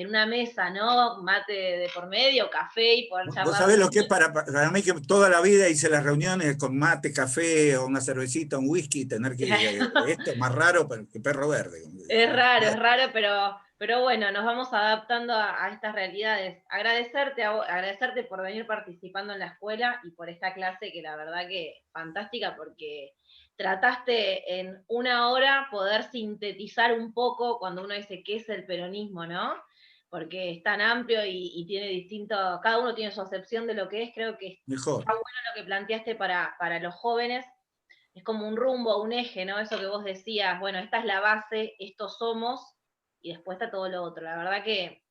una mesa, ¿no? Mate de por medio, café y poder charlar. Vos sabés lo que es para mí, que toda la vida hice las reuniones con mate, café, o una cervecita, un whisky, y tener que... esto es más raro que perro verde. Es raro, pero bueno, nos vamos adaptando a estas realidades. Agradecerte por venir participando en la escuela y por esta clase que la verdad que fantástica, porque trataste en una hora poder sintetizar un poco cuando uno dice qué es el peronismo, ¿no? Porque es tan amplio y tiene distintos, cada uno tiene su acepción de lo que es. Creo que Mejor. está bueno lo que planteaste para los jóvenes. Es como un rumbo, un eje, ¿no? Eso que vos decías, bueno, esta es la base, estos somos, y después está todo lo otro. La verdad que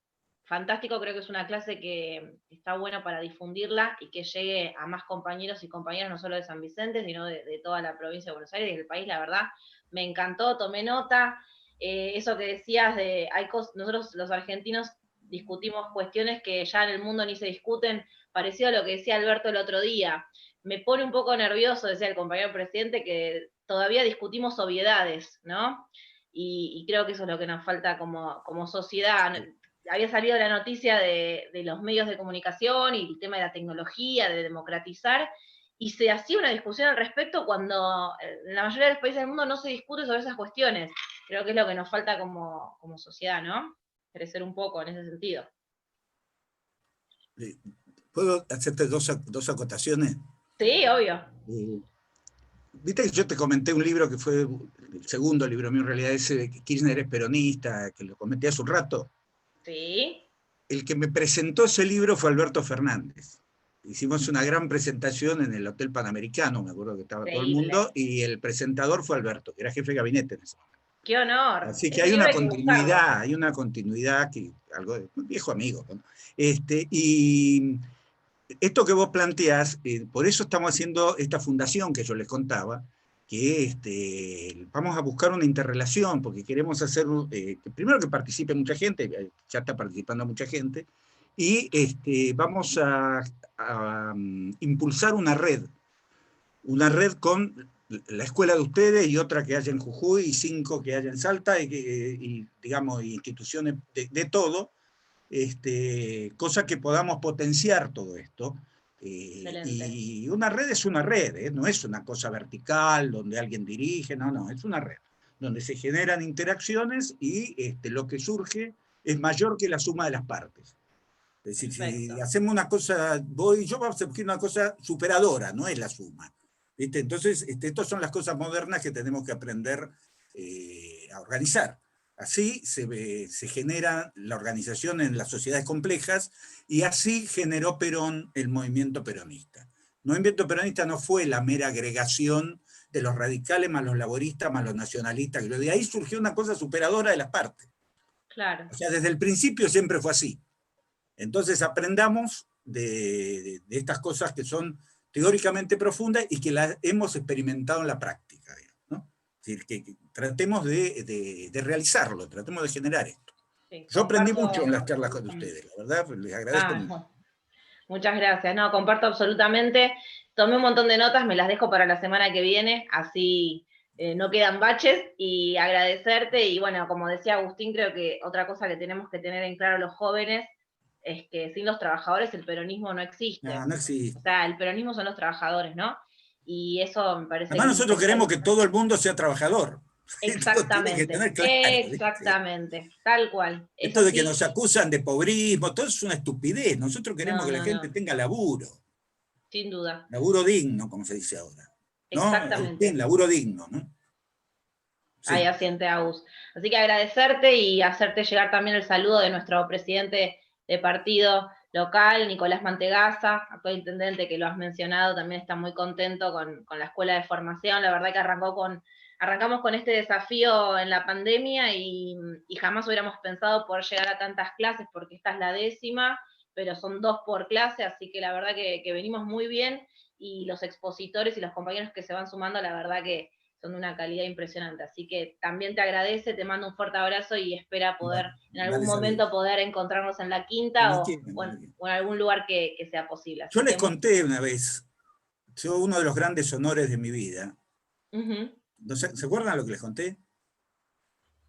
fantástico, creo que es una clase que está buena para difundirla y que llegue a más compañeros y compañeras, no solo de San Vicente, sino de toda la provincia de Buenos Aires y del país. La verdad, me encantó, tomé nota. Eso que decías de, nosotros los argentinos discutimos cuestiones que ya en el mundo ni se discuten, parecido a lo que decía Alberto el otro día. Me pone un poco nervioso, decía el compañero presidente, que todavía discutimos obviedades, ¿no? Y creo que eso es lo que nos falta como sociedad. Había salido la noticia de los medios de comunicación y el tema de la tecnología, de democratizar, y se hacía una discusión al respecto cuando en la mayoría de los países del mundo no se discute sobre esas cuestiones. Creo que es lo que nos falta como sociedad, ¿no? Crecer un poco en ese sentido. ¿Puedo hacerte dos acotaciones? Sí, obvio. Viste que yo te comenté un libro que fue el segundo libro mío, en realidad, ese de Kirchner es peronista, que lo comenté hace un rato. Sí. El que me presentó ese libro fue Alberto Fernández. Hicimos una gran presentación en el Hotel Panamericano, me acuerdo que estaba todo el mundo, y el presentador fue Alberto, que era jefe de gabinete en ese momento. ¡Qué honor! Así que hay una continuidad, que algo de un viejo amigo, ¿no? Y esto que vos planteás, por eso estamos haciendo esta fundación que yo les contaba, que vamos a buscar una interrelación, porque queremos hacer, primero que participe mucha gente, ya está participando mucha gente, y vamos a impulsar una red con la escuela de ustedes y otra que haya en Jujuy, y 5 que haya en Salta, y digamos, instituciones de todo, cosa que podamos potenciar todo esto. Y una red es una red, no es una cosa vertical donde alguien dirige, no, es una red donde se generan interacciones y lo que surge es mayor que la suma de las partes. Es decir, si Perfecto. hacemos una cosa, yo voy a hacer una cosa superadora, no es la suma. ¿Viste? Entonces, estas son las cosas modernas que tenemos que aprender a organizar. Así se genera la organización en las sociedades complejas y así generó Perón el movimiento peronista. El movimiento peronista no fue la mera agregación de los radicales más los laboristas más los nacionalistas, de ahí surgió una cosa superadora de las partes. Claro. O sea, desde el principio siempre fue así. Entonces aprendamos de estas cosas que son teóricamente profundas y que las hemos experimentado en la práctica, ¿no? Es decir, que tratemos de realizarlo, tratemos de generar esto. Sí, Yo aprendí comparto. mucho en las charlas con ustedes, la verdad, les agradezco mucho. Bueno, muchas gracias. No, comparto absolutamente. Tomé un montón de notas, me las dejo para la semana que viene, así no quedan baches, y agradecerte. Y bueno, como decía Agustín, creo que otra cosa que tenemos que tener en claro los jóvenes es que sin los trabajadores el peronismo no existe. No, no existe. O sea, el peronismo son los trabajadores, ¿no? Y eso me parece Además, nosotros queremos que todo el mundo sea trabajador. Exactamente, que tener claro, exactamente, tal cual. Esto de que nos acusan de pobrismo, todo eso es una estupidez. Nosotros queremos que la gente tenga laburo. Sin duda. Laburo digno, como se dice ahora. ¿No? Exactamente. Bien, laburo digno, ¿no? Sí. Ahí asiente Agus. Así que agradecerte y hacerte llegar también el saludo de nuestro presidente de partido local, Nicolás Mantegazza, actual intendente, que lo has mencionado, también está muy contento con la escuela de formación. La verdad que arrancamos con este desafío en la pandemia y jamás hubiéramos pensado poder llegar a tantas clases, porque esta es la 10ª, pero son 2 por clase, así que la verdad que venimos muy bien, y los expositores y los compañeros que se van sumando, la verdad que son de una calidad impresionante. Así que también te agradece, te mando un fuerte abrazo y espera poder en algún momento poder encontrarnos en la Quinta o en algún lugar que sea posible. Así yo les conté una vez, uno de los grandes honores de mi vida. ¿Se acuerdan lo que les conté?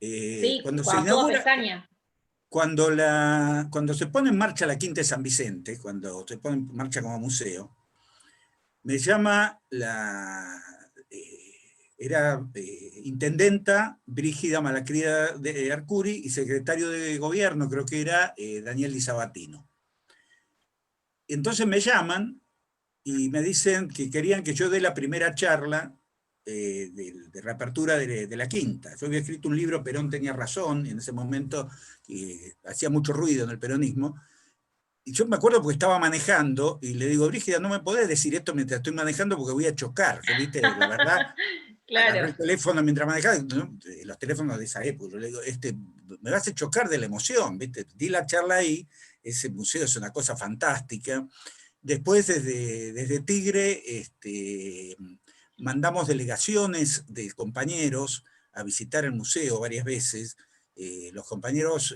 Sí, cuando se inaugura, Pestaña. Cuando se pone en marcha la Quinta de San Vicente, cuando se pone en marcha como museo, me llama era intendenta Brígida Malacrida de Arcuri y secretario de gobierno, creo que era Daniel Di Sabatino. Entonces me llaman y me dicen que querían que yo dé la primera charla de reapertura de la Quinta. Yo había escrito un libro, Perón tenía razón, y en ese momento hacía mucho ruido en el peronismo. Y yo me acuerdo porque estaba manejando y le digo, Brígida, no me podés decir esto mientras estoy manejando porque voy a chocar. Yo, ¿viste? La verdad, claro. Agarré el teléfono mientras manejaba, ¿no? Los teléfonos de esa época. Yo le digo, me vas a chocar de la emoción, ¿viste? Di la charla ahí, ese museo es una cosa fantástica. Después, desde Tigre, mandamos delegaciones de compañeros a visitar el museo varias veces. Los compañeros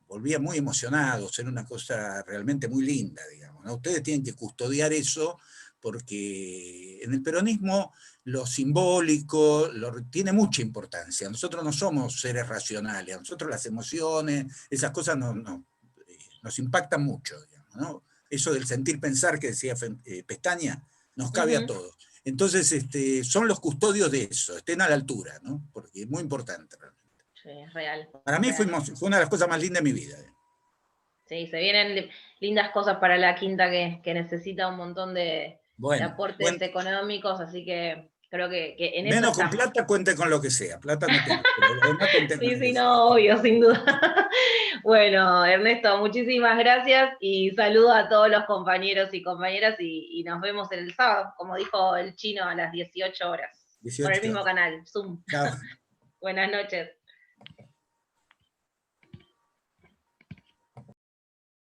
volvían muy emocionados, era una cosa realmente muy linda, digamos, ¿no? Ustedes tienen que custodiar eso, porque en el peronismo lo simbólico tiene mucha importancia. Nosotros no somos seres racionales, a nosotros las emociones, esas cosas nos impactan mucho, digamos, ¿no? Eso del sentir pensar que decía Pestaña, nos cabe a todos. Entonces, son los custodios de eso, estén a la altura, ¿no? Porque es muy importante realmente. Sí, es real. Para mí fue una de las cosas más lindas de mi vida. Sí, se vienen lindas cosas para la Quinta que necesita un montón de aportes económicos, así que creo que en eso menos estamos. Con plata, cuente con lo que sea. Plata no tengo, pero sí, no, obvio, sin duda. Bueno, Ernesto, muchísimas gracias y saludo a todos los compañeros y compañeras y nos vemos el sábado, como dijo el chino, a las 18 horas. 18 por el mismo canal, Zoom. Chao. Buenas noches.